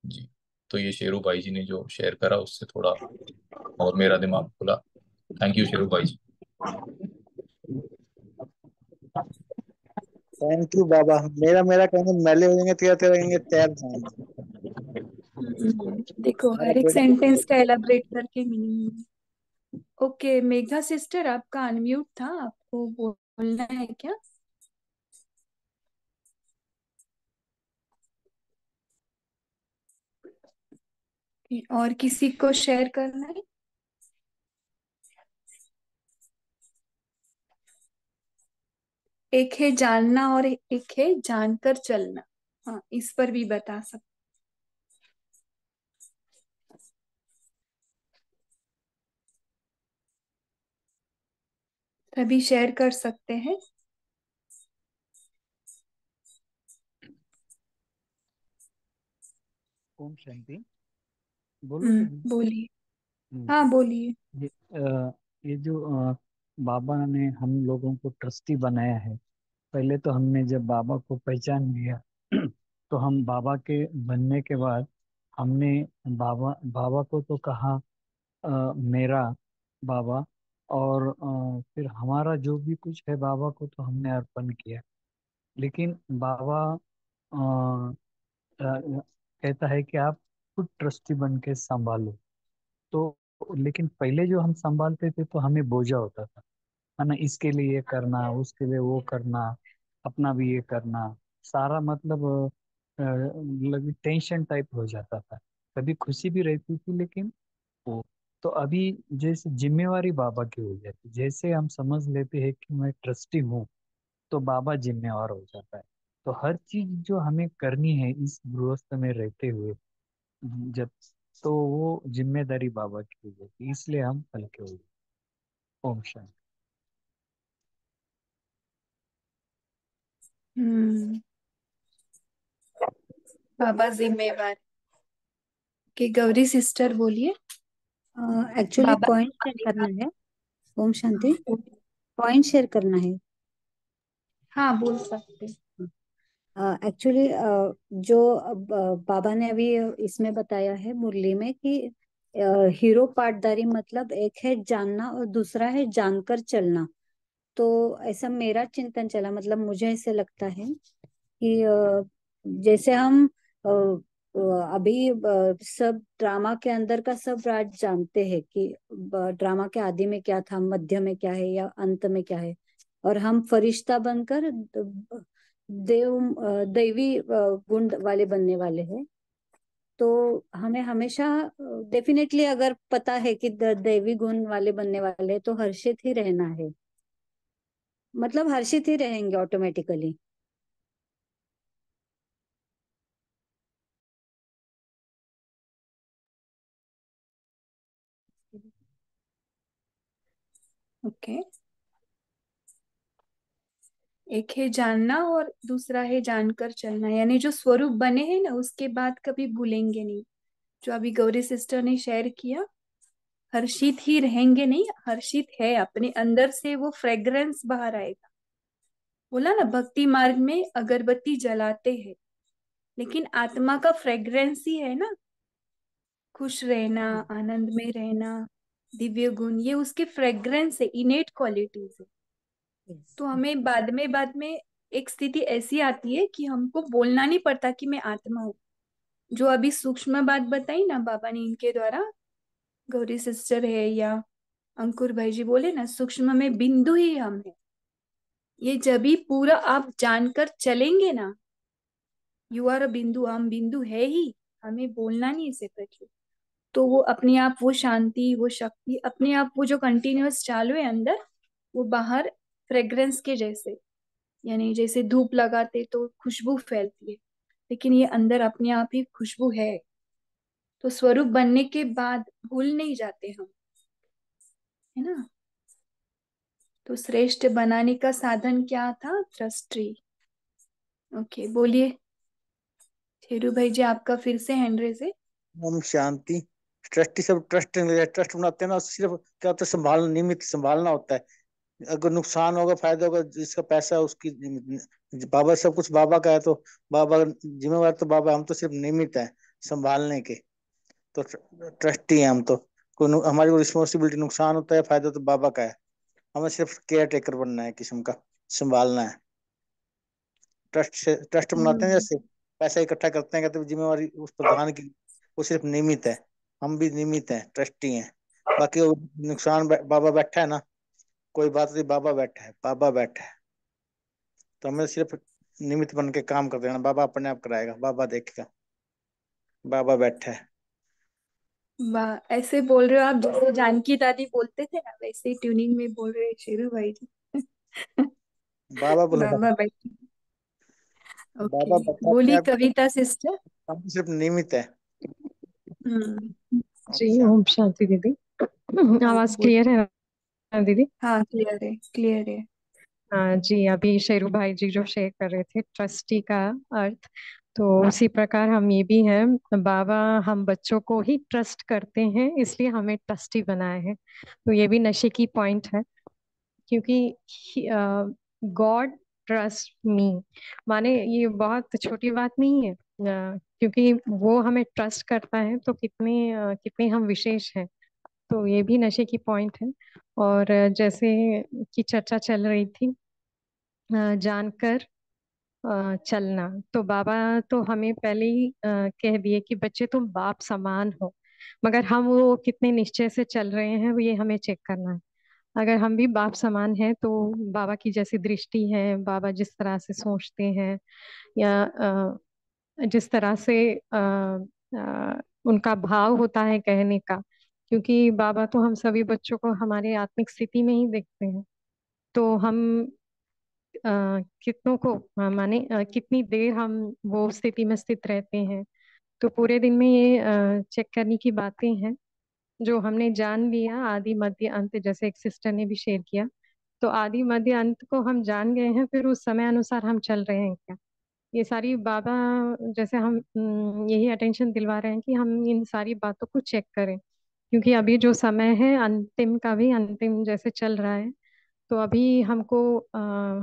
जी। तो ये शेरू भाई जी ने जो शेयर करा उससे थोड़ा और मेरा दिमाग खुला। थैंक यू शेरू भाई जी। थैंक यू बाबा। मेरा मेरा कहेंगे मैले हो जाएंगे, तेरा तेरा कहेंगे तैर जाएंगे। देखो मेरा हर एक बेटा सेंटेंस का एलाबरेट करके मीनिंग। ओके मेघा सिस्टर आपका अनम्यूट था, आपको बोलना है क्या? और किसी को शेयर करना है? एक है जानना और एक है जानकर चलना। हाँ इस पर भी बता सकते। सभी शेयर कर सकते हैं। ओम शांति। बोलो बहन। बोलिए। हम्म, हाँ बोलिए। ये ये जो बाबा ने हम लोगों को ट्रस्टी बनाया है। पहले तो हमने जब बाबा को पहचान लिया तो हम बाबा के बनने के बाद हमने बाबा बाबा को तो कहा मेरा बाबा, और फिर हमारा जो भी कुछ है बाबा को तो हमने अर्पण किया। लेकिन बाबा कहता है कि आप खुद ट्रस्टी बन के संभालो। तो लेकिन पहले जो हम संभालते थे तो हमें बोझा होता था, है ना, इसके लिए ये करना, उसके लिए वो करना, अपना भी ये करना, सारा मतलब टेंशन टाइप हो जाता था। कभी खुशी भी रहती थी लेकिन वो, तो अभी जैसे जिम्मेवारी बाबा की हो जाती, जैसे हम समझ लेते हैं कि मैं ट्रस्टी हूँ तो बाबा जिम्मेवार हो जाता है। तो हर चीज जो हमें करनी है इस गृहस्थ में रहते हुए, जब, तो वो जिम्मेदारी बाबा की हो जाती है, इसलिए हम हल्के हो जाते। ओम शांति। हम्म। बाबा जिम्मेवार के गौरी सिस्टर बोलिए। एक्चुअली बाबा। पॉइंट शेयर करना है। ओम हाँ, शांति। पॉइंट शेयर करना है। हाँ बोल सकते। एक्चुअली जो बाबा ने अभी इसमें बताया है मुरली में कि हीरो पार्टदारी मतलब एक है जानना और दूसरा है जानकर चलना। तो ऐसा मेरा चिंतन चला, मतलब मुझे ऐसे लगता है कि जैसे हम अभी सब ड्रामा के अंदर का सब राज जानते हैं कि ड्रामा के आदि में क्या था, मध्य में क्या है या अंत में क्या है, और हम फरिश्ता बनकर दैवी गुण वाले बनने वाले हैं। तो हमें हमेशा डेफिनेटली अगर पता है कि दैवी गुण वाले बनने वाले हैं, तो हर्षित ही रहना है, मतलब हर्षित ही रहेंगे ऑटोमेटिकली। ओके एक है जानना और दूसरा है जानकर चलना, यानी जो स्वरूप बने हैं ना उसके बाद कभी भूलेंगे नहीं। जो अभी गौरी सिस्टर ने शेयर किया, हर्षित ही रहेंगे नहीं, हर्षित है, अपने अंदर से वो फ्रेग्रेंस बाहर आएगा। बोला ना भक्ति मार्ग में अगरबत्ती जलाते हैं, लेकिन आत्मा का फ्रेग्रेंस ही है ना, खुश रहना, आनंद में रहना, दिव्य गुण, ये उसके फ्रेग्रेंस है, इनेट क्वालिटीज है। तो हमें बाद में एक स्थिति ऐसी आती है कि हमको बोलना नहीं पड़ता कि मैं आत्मा हूँ। जो अभी सूक्ष्म बात बताई ना बाबा ने इनके द्वारा, गौरी सिस्टर है या अंकुर भाई जी बोले ना, सूक्ष्म में बिंदु ही हम है। ये जब भी पूरा आप जानकर चलेंगे ना, यू आर अ बिंदु, हम बिंदु है ही, हमें बोलना नहीं इसे प्रति। तो वो अपने आप वो शांति वो शक्ति अपने आप वो जो कंटिन्यूअस चालू है अंदर, वो बाहर फ्रेग्रेंस के जैसे, यानी जैसे धूप लगाते तो खुशबू फैलती है, लेकिन ये अंदर अपने आप ही खुशबू है। तो स्वरूप बनने के बाद भूल नहीं जाते हम, है ना। तो श्रेष्ठ बनाने का साधन क्या था? ट्रस्टी। ओके बोलिए। शेरू भाई जी आपका फिर से हैंड रेज है। ओम शांति। ट्रस्टी सब ट्रस्ट बनाते हैं ना, सिर्फ क्या होता है, संभालना, नियमित संभालना होता है। अगर नुकसान होगा फायदा होगा, जिसका पैसा है उसकी, बाबा सब कुछ बाबा का है, तो बाबा जिम्मेवार तो बाबा, हम तो सिर्फ नियमित है संभालने के। तो ट्रस्टी है हम तो, हमारी को रिस्पॉन्सिबिलिटी, नुकसान होता है फायदा तो बाबा का है, हमें सिर्फ केयर टेकर बनना है, किस्म का संभालना है। ट्रस्ट से ट्रस्ट बनाते हैं, हम्म। जैसे पैसा इकट्ठा करते हैं, कहते हैं जिम्मेवारी उस प्रधान की, वो सिर्फ नियमित है, हम भी नियमित हैं, ट्रस्टी हैं। बाकी वो नुकसान बाबा बैठा है ना, कोई बात नहीं, बाबा बैठा है, बाबा बैठा है, तो हमें सिर्फ निमित्त बन के काम कर देना, बाबा अपने आप कराएगा, बाबा देखेगा, बाबा बैठा है। वाह, ऐसे बोल रहे हो आप जैसे जानकी दादी बोलते थे ना, वैसे ही ट्यूनिंग में बोल रहे हैं शेरू भाई जी। बाबा बोले, बाबा बैठे। ओके, बाबा बैठा अपने बोली आप, कविता सिस्टर। हम सिर्फ नियमित है। हम्म। जी अच्छा, ओम शांति दीदी। हाँ आवाज बोल। क्लियर है ना दीदी? हाँ क्लियर है, क्लियर है। हाँ जी, अभी शेरू भाई जी जो शेयर कर रहे थे ट्रस्टी का अर्थ, तो उसी प्रकार हम ये भी हैं, बाबा हम बच्चों को ही ट्रस्ट करते हैं, इसलिए हमें ट्रस्टी बनाए हैं। तो ये भी नशे की पॉइंट है, क्योंकि गॉड ट्रस्ट मी, माने ये बहुत छोटी बात नहीं है, क्योंकि वो हमें ट्रस्ट करता है, तो कितने कितने हम विशेष हैं। तो ये भी नशे की पॉइंट है। और जैसे कि चर्चा चल रही थी, जानकर चलना, तो बाबा तो हमें पहले ही कह दिए कि बच्चे तुम बाप समान हो, मगर हम वो कितने निश्चय से चल रहे हैं, वो ये हमें चेक करना है। अगर हम भी बाप समान हैं, तो बाबा की जैसी दृष्टि है, बाबा जिस तरह से सोचते हैं, या जिस तरह से उनका भाव होता है कहने का, क्योंकि बाबा तो हम सभी बच्चों को हमारे आत्मिक स्थिति में ही देखते हैं। तो हम कितनों को माने कितनी देर हम वो स्थिति में स्थित रहते हैं। तो पूरे दिन में ये चेक करने की बातें हैं, जो हमने जान लिया आदि मध्य अंत, जैसे एक सिस्टर ने भी शेयर किया। तो आदि मध्य अंत को हम जान गए हैं, फिर उस समय अनुसार हम चल रहे हैं क्या? ये सारी बाबा जैसे हम यही अटेंशन दिलवा रहे हैं कि हम इन सारी बातों को चेक करें, क्योंकि अभी जो समय है अंतिम का भी अंतिम जैसे चल रहा है। तो अभी हमको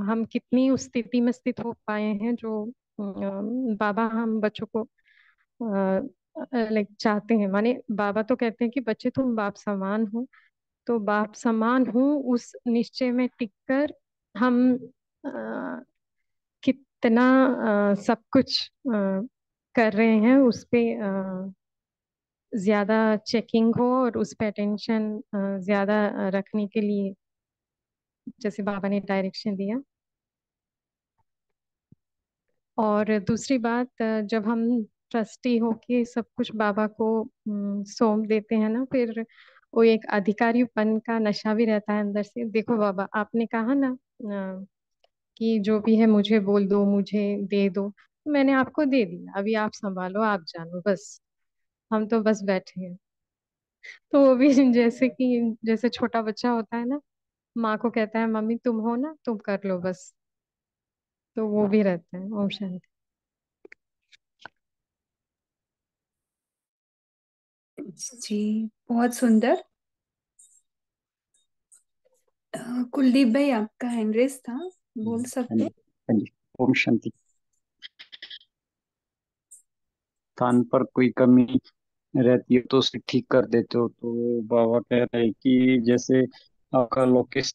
हम कितनी उस स्थिति में स्थित हो पाए हैं, जो बाबा हम बच्चों को लाइक चाहते हैं। माने बाबा तो कहते हैं कि बच्चे तुम बाप समान हो, तो बाप समान हूँ उस निश्चय में टिककर हम कितना सब कुछ कर रहे हैं, उस पे ज्यादा चेकिंग हो, और उस पे अटेंशन ज्यादा रखने के लिए जैसे बाबा ने डायरेक्शन दिया। और दूसरी बात, जब हम ट्रस्टी होके सब कुछ बाबा को सौंप देते हैं ना, फिर वो एक अधिकारीपन का नशा भी रहता है अंदर से। देखो बाबा, आपने कहा ना कि जो भी है मुझे बोल दो, मुझे दे दो, तो मैंने आपको दे दिया, अभी आप संभालो, आप जानो, बस हम तो बस बैठे हैं। तो वो भी जैसे कि जैसे छोटा बच्चा होता है ना, माँ को कहता है मम्मी तुम हो ना, तुम कर लो बस, तो वो भी रहता है। ओम शांति। जी, बहुत सुंदर। कुलदीप भाई आपका हैंड रेस था, बोल हाँ सकते जी, हैं। हाँ जी। ओम शांति। स्थान पर कोई कमी रहती है तो उसे ठीक कर देते हो, तो बाबा कह रहे हैं कि जैसे आपका लौकिक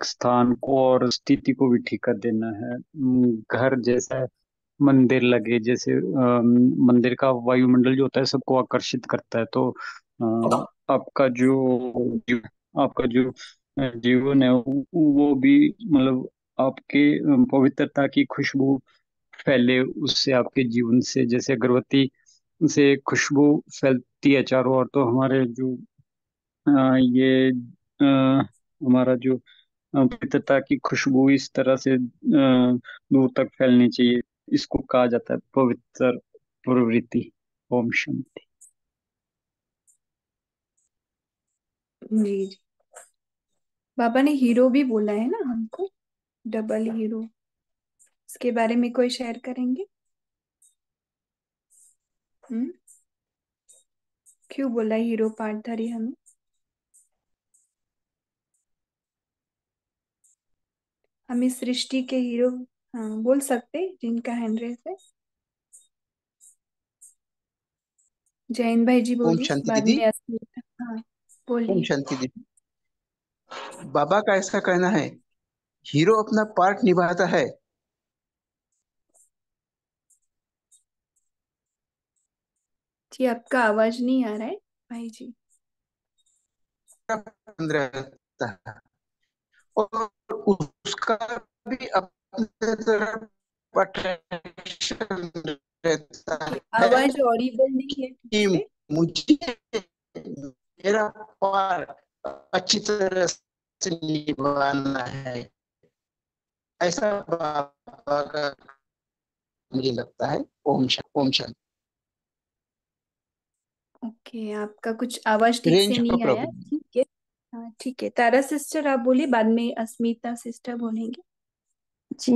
स्थान को और स्थिति को भी ठीक कर देना है। घर जैसा मंदिर लगे, जैसे मंदिर का वायुमंडल जो होता है सबको आकर्षित करता है, तो आपका जो आपका जो जीवन है वो भी मतलब आपके पवित्रता की खुशबू फैले उससे, आपके जीवन से जैसे अगरबत्ती से खुशबू फैलती है चारों ओर, तो हमारे जो ये हमारा जो पवित्रता की खुशबू इस तरह से दूर तक फैलनी चाहिए। इसको कहा जाता है पवित्र प्रवृत्ति। ओम शांति। जी जी। बाबा ने हीरो भी बोला है ना हमको, डबल हीरो, इसके बारे में कोई शेयर करेंगे? हम्म। क्यों बोला हीरो पार्टधारी हमें? हम इस सृष्टि के हीरो, हाँ बोल सकते, जिनका हैंड रेस है। जैन भाई जी ओम बोलिए, शांति बाद दीदी। में अस्मिता। हाँ ओम बोलिए। शांति दीदी। बाबा का ऐसा कहना है, हीरो अपना पार्ट निभाता है। जी आपका आवाज नहीं आ रहा है भाई जी। बंद रहता है और उसका भी अपने तरफ attraction रहता ओके, है आवाज ऑडिबल नहीं है ठीक कि से। मुझे मेरा पार्ट अच्छी तरह से निभाना है, ऐसा बाबा का मुझे लगता है। ओम शांति। ओके, आपका कुछ आवाज ठीक से रेंज का नहीं आया, प्रॉब्लम। ठीक है। हाँ ठीक है, तारा सिस्टर आप बोलिए, बाद में अस्मिता सिस्टर बोलेंगे। जी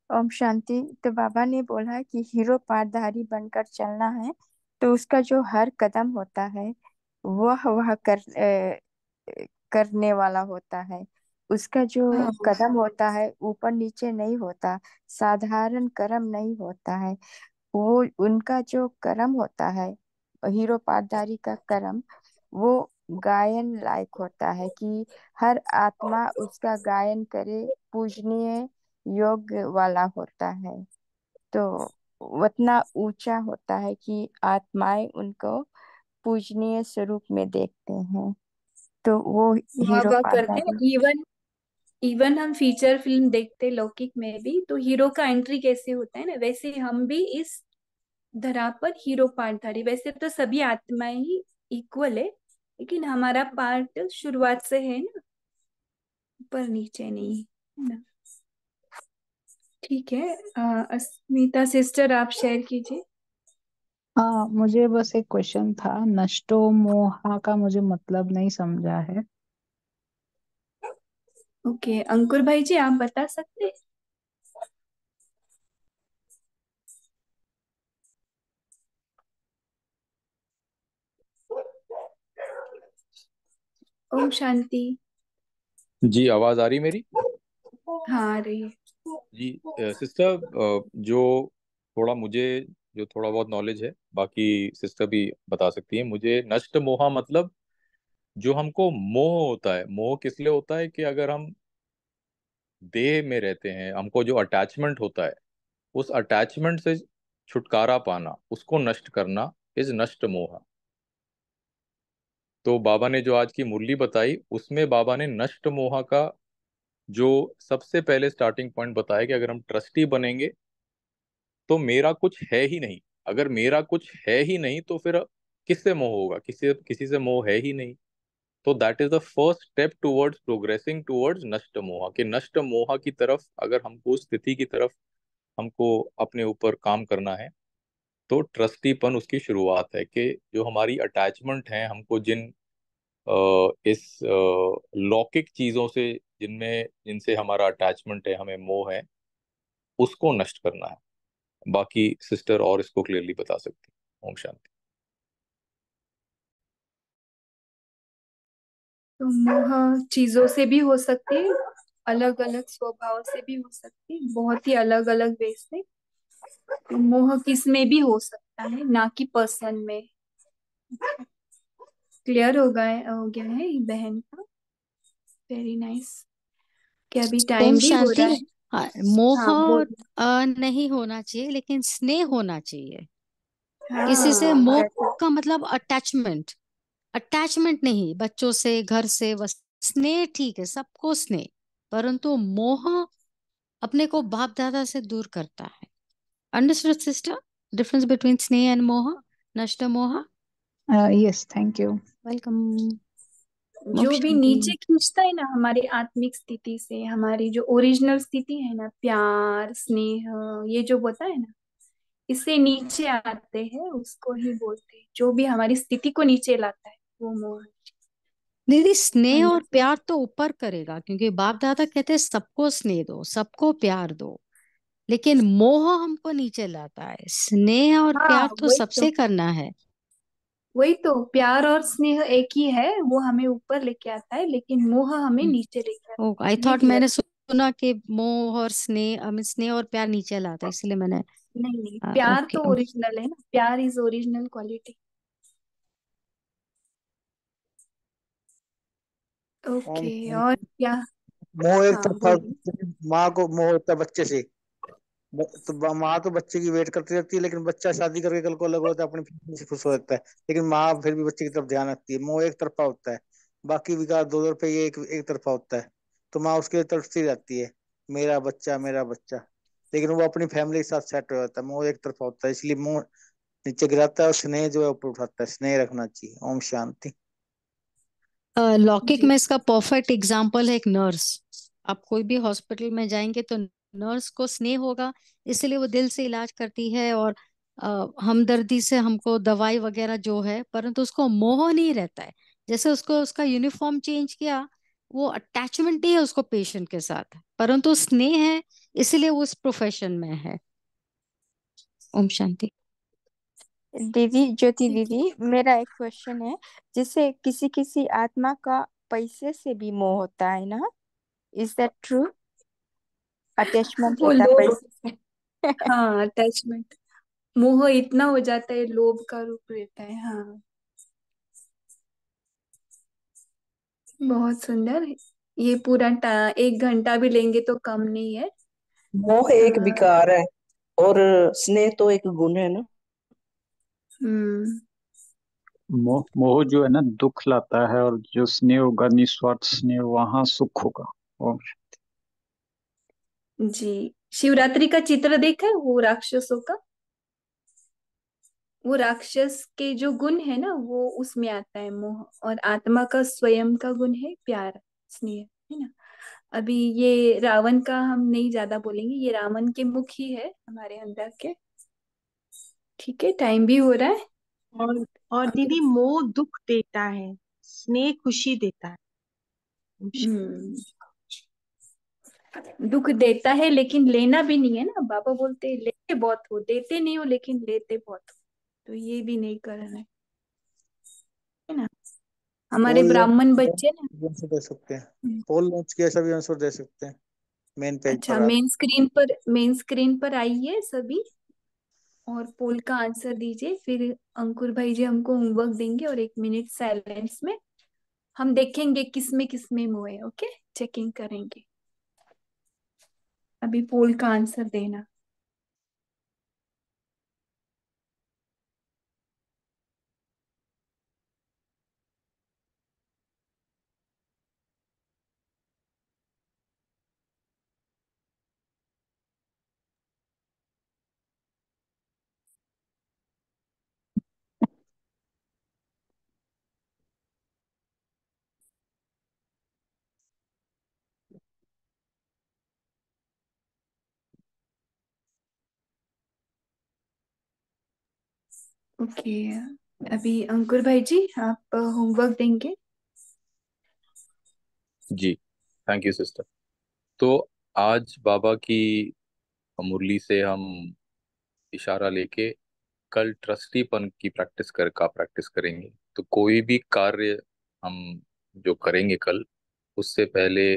ओम शांति। तो बाबा ने बोला कि हीरो पारधारी बनकर चलना है, तो उसका जो हर कदम होता है वह करने वाला होता है। उसका जो हाँ कदम होता है ऊपर नीचे नहीं होता, साधारण कर्म नहीं होता है। वो उनका जो कर्म होता है, हीरो पारधारी का कर्म, वो गायन लायक होता है कि हर आत्मा उसका गायन करे, पूजनीय योग्य वाला होता है। तो उतना ऊंचा होता है कि आत्माएं उनको पूजनीय स्वरूप में देखते हैं। तो वो वाह हीरो वाह करते हैं। पारधारी। इवन इवन हम फीचर फिल्म देखते लौकिक में भी, तो हीरो का एंट्री कैसे होता है ना, वैसे हम भी इस धरा पर हीरो पार्टधारी। वैसे तो सभी आत्माएं ही इक्वल है, लेकिन हमारा पार्ट शुरुआत से है ना, ऊपर नीचे नहीं ना। ठीक है, अस्मिता सिस्टर आप शेयर कीजिए। हाँ, मुझे बस एक क्वेश्चन था। नष्टो मोहा का मुझे मतलब नहीं समझा है। ओके, अंकुर भाई जी आप बता सकते हैं? ओम शांति। जी आवाज आ रही मेरी? हाँ आ रही है। जी सिस्टर, जो थोड़ा मुझे जो थोड़ा बहुत नॉलेज है, बाकी सिस्टर भी बता सकती है मुझे। नष्ट मोहा मतलब जो हमको मोह होता है, मोह किस लिए होता है कि अगर हम देह में रहते हैं, हमको जो अटैचमेंट होता है, उस अटैचमेंट से छुटकारा पाना, उसको नष्ट करना इज नष्ट मोह। तो बाबा ने जो आज की मुरली बताई, उसमें बाबा ने नष्ट मोह का जो सबसे पहले स्टार्टिंग पॉइंट बताया कि अगर हम ट्रस्टी बनेंगे तो मेरा कुछ है ही नहीं। अगर मेरा कुछ है ही नहीं तो फिर किससे मोह होगा? किसी किसी से मोह है ही नहीं। तो that is the first step towards progressing towards नष्ट मोह, के नष्ट मोह की तरफ अगर हमको, उस स्थिति की तरफ हमको अपने ऊपर काम करना है, तो ट्रस्टीपन उसकी शुरुआत है। कि जो हमारी अटैचमेंट है, हमको जिन इस लौकिक चीजों से, जिनमें जिनसे हमारा अटैचमेंट है, हमें मोह है, उसको नष्ट करना है। बाकी सिस्टर और इसको क्लियरली बता सकती है। ओम शांति। तो मोह चीजों से भी हो सकती है, अलग अलग स्वभाव से भी हो सकती है, बहुत ही अलग अलग वे से। तो मोह किस में भी हो सकता है, ना कि पर्सन में। क्लियर हो गया है ये बहन का। Very nice. क्या अभी ओम टाइम भी हो शांति। रहा है? हाँ, मोह हाँ बोल। नहीं होना चाहिए, लेकिन स्नेह होना चाहिए। किसी से हाँ मोह that's it। का मतलब अटैचमेंट, अटैचमेंट नहीं बच्चों से, घर से, बस स्नेह ठीक है, सबको स्नेह। परंतु मोह अपने को बाप दादा से दूर करता है। Understood sister? डिफरेंस बिटवीन स्नेह एंड मोह, नष्ट मोह। Yes, thank you. वेलकम। ओम जो भी शांति। नीचे खींचता है ना हमारी आत्मिक स्थिति से, हमारी जो ओरिजिनल स्थिति है ना, प्यार स्नेह, ये जो होता है ना, इससे नीचे आते हैं, उसको ही बोलते हैं। जो भी हमारी स्थिति को नीचे लाता है वो मोह। दीदी, स्नेह और अंडरस्टूड। प्यार तो ऊपर करेगा, क्योंकि बाप दादा कहते हैं सबको स्नेह दो, सबको प्यार दो। लेकिन मोह हमको नीचे लाता है, स्नेह और हाँ प्यार तो वही तो। सबसे करना है। वही तो, प्यार और स्नेह एक ही है, वो हमें ऊपर लेके आता है लेकिन मोह हमें नीचे लेके आता ओ आई है, ये थॉट, क्लियर। मैंने सुना कि मोह और स्नेह, स्नेह और प्यार नीचे लाता है, इसलिए मैंने। नहीं नहीं, प्यार ओके। तो ओरिजिनल है ना, प्यार is original quality. Om okay, और शांति। क्या? मोह एक हाँ तरफा बोलिए। होता है, माँ को मोह होता है बच्चे से। तो माँ तो बच्चे की वेट करती रहती है, लेकिन बच्चा शादी करके कल को अलग होता है, अपनी फैमिली से खुश हो जाता है, लेकिन माँ फिर भी बच्चे की तरफ ध्यान रखती है। मोह एक तरफा होता है, बाकी विकास दो दो रुपये, ये एक तरफा होता है। तो माँ उसके लिए तड़पती रहती है, मेरा बच्चा मेरा बच्चा, लेकिन वो अपनी फैमिली के साथ सेट हो जाता है। मोह एक तरफा होता है, इसलिए मोह नीचे गिराता है और स्नेह जो है ऊपर उठाता है। स्नेह रखना चाहिए। ओम शांति। लौकिक जी में इसका परफेक्ट एग्जाम्पल है एक नर्स। आप कोई भी हॉस्पिटल में जाएंगे तो नर्स को स्नेह होगा, इसलिए वो दिल से इलाज करती है और हमदर्दी से हमको दवाई वगैरह जो है, परंतु उसको मोह नहीं रहता है। जैसे उसको उसका यूनिफॉर्म चेंज किया, वो अटैचमेंट नहीं है उसको पेशेंट के साथ, परंतु स्नेह है, इसलिए वो उस प्रोफेशन में है। ओम शांति। दीदी, ज्योति ठीक है। दीदी, मेरा एक क्वेश्चन है। जैसे किसी किसी आत्मा का पैसे से भी मोह होता है ना, इज दैट ट्रू? अटैचमेंट वो रहता है लोभ, पैसे से। हाँ अटैचमेंट, मोह इतना हो जाता है, लोभ का रूप रहता है। हाँ, बहुत सुंदर। ये पूरा 1 घंटा भी लेंगे तो कम नहीं है। मोह एक आ, विकार है और स्नेह तो एक गुण है ना। हम्म। मोह मोह जो है ना दुख लाता है, और जो स्नेह होगा, निस्वार्थ स्नेह, वहां सुख होगा। और जी, शिवरात्रि का चित्र देखा है वो राक्षसों का? वो राक्षस के जो गुण है ना, वो उसमें आता है मोह, और आत्मा का स्वयं का गुण है प्यार, स्नेह, है ना। अभी ये रावण का हम नहीं ज्यादा बोलेंगे, ये रावण के मुख ही है हमारे अंदर के। ठीक है, टाइम भी हो रहा है। और और अंकुर। दीदी, मोह दुख देता है, स्नेह खुशी देता है। हम्म, दुख देता है लेकिन लेना भी नहीं है ना, बाबा बोलते हैं लेते बहुत हो, देते नहीं हो लेकिन लेते बहुत हो, तो ये भी नहीं करना है ना। हमारे पोल ब्राह्मण बच्चे ना। आंसर दे सकते हैं। हम्म, पोल लॉन्च किया, सभी आंसर दे सकते हैं मेन पेज अच्छा, पर आ। मेन स्क्रीन पर आइए सभी, और पोल का आंसर दीजिए, फिर अंकुर भाई जी हमको होमवर्क देंगे, और 1 मिनट साइलेंस में हम देखेंगे किस में मोह है। ओके, चेकिंग करेंगे। अभी पोल का आंसर देना। ओके, अभी अंकुर भाई जी आप होमवर्क देंगे। जी, थैंक यू सिस्टर। तो आज बाबा की मुरली से हम इशारा लेके कल ट्रस्टीपन की प्रैक्टिस करेंगे। तो कोई भी कार्य हम जो करेंगे कल, उससे पहले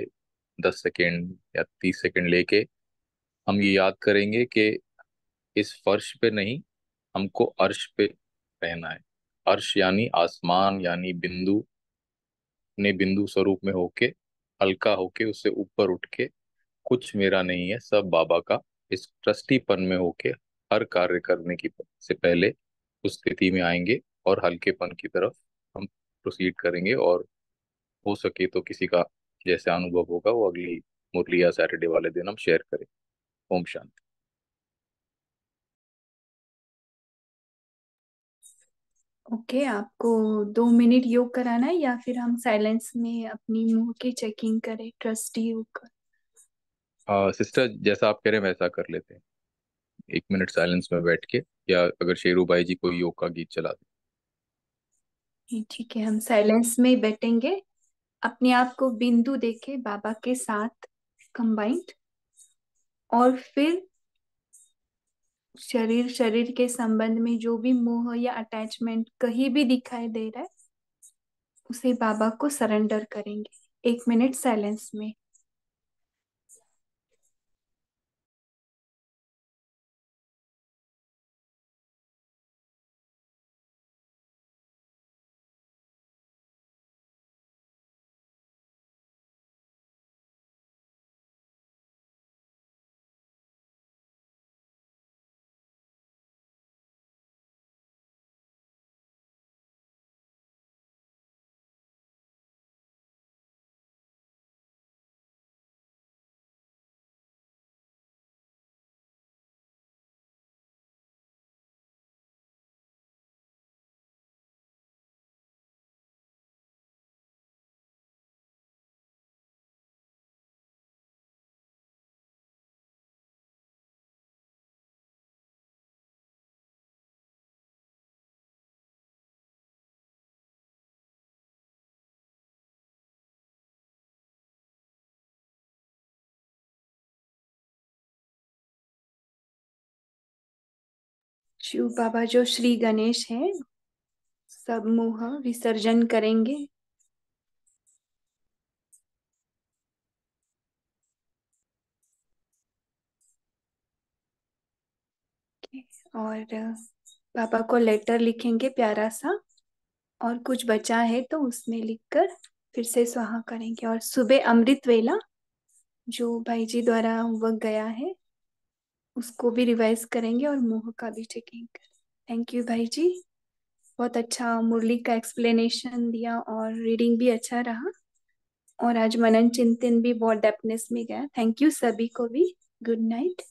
10 सेकेंड या 30 सेकेंड लेके हम ये याद करेंगे कि इस फर्श पे नहीं, हमको अर्श पे रहना है। अर्श यानी आसमान, यानी बिंदु, अपने बिंदु स्वरूप में होके, हल्का होके, उससे ऊपर उठ के, कुछ मेरा नहीं है सब बाबा का, इस ट्रस्टीपन में होके हर कार्य करने की से पहले उस स्थिति में आएंगे, और हल्केपन की तरफ हम प्रोसीड करेंगे। और हो सके तो किसी का जैसे अनुभव होगा वो अगली मुरली या सैटरडे वाले दिन हम शेयर करें। ओम शांति। ओके, आपको 2 मिनट योग कराना है, या फिर हम साइलेंस में अपनी मुंह की चेकिंग करें ट्रस्टी होकर? सिस्टर जैसा आप कह रहे हैं वैसा कर लेते हैं, 1 मिनट साइलेंस में बैठ के, या अगर शेरू भाई जी कोई योग का गीत चला दे। ठीक है, हम साइलेंस में बैठेंगे, अपने आप को बिंदु देखे बाबा के साथ कंबाइंड, और फिर शरीर के संबंध में जो भी मोह या अटैचमेंट कहीं भी दिखाई दे रहा है, उसे बाबा को सरेंडर करेंगे 1 मिनट साइलेंस में। शिव बाबा जो श्री गणेश है, सब मोह विसर्जन करेंगे। और पापा को लेटर लिखेंगे प्यारा सा, और कुछ बचा है तो उसमें लिखकर फिर से स्वाहा करेंगे। और सुबह अमृत वेला जो भाई जी द्वारा होमवर्क गया है उसको भी रिवाइज करेंगे और मोह का भी चेकिंग करें। थैंक यू भाई जी, बहुत अच्छा मुरली का एक्सप्लेनेशन दिया और रीडिंग भी अच्छा रहा, और आज मनन चिंतन भी बहुत डेप्थनेस में गया। थैंक यू सभी को भी। Good night.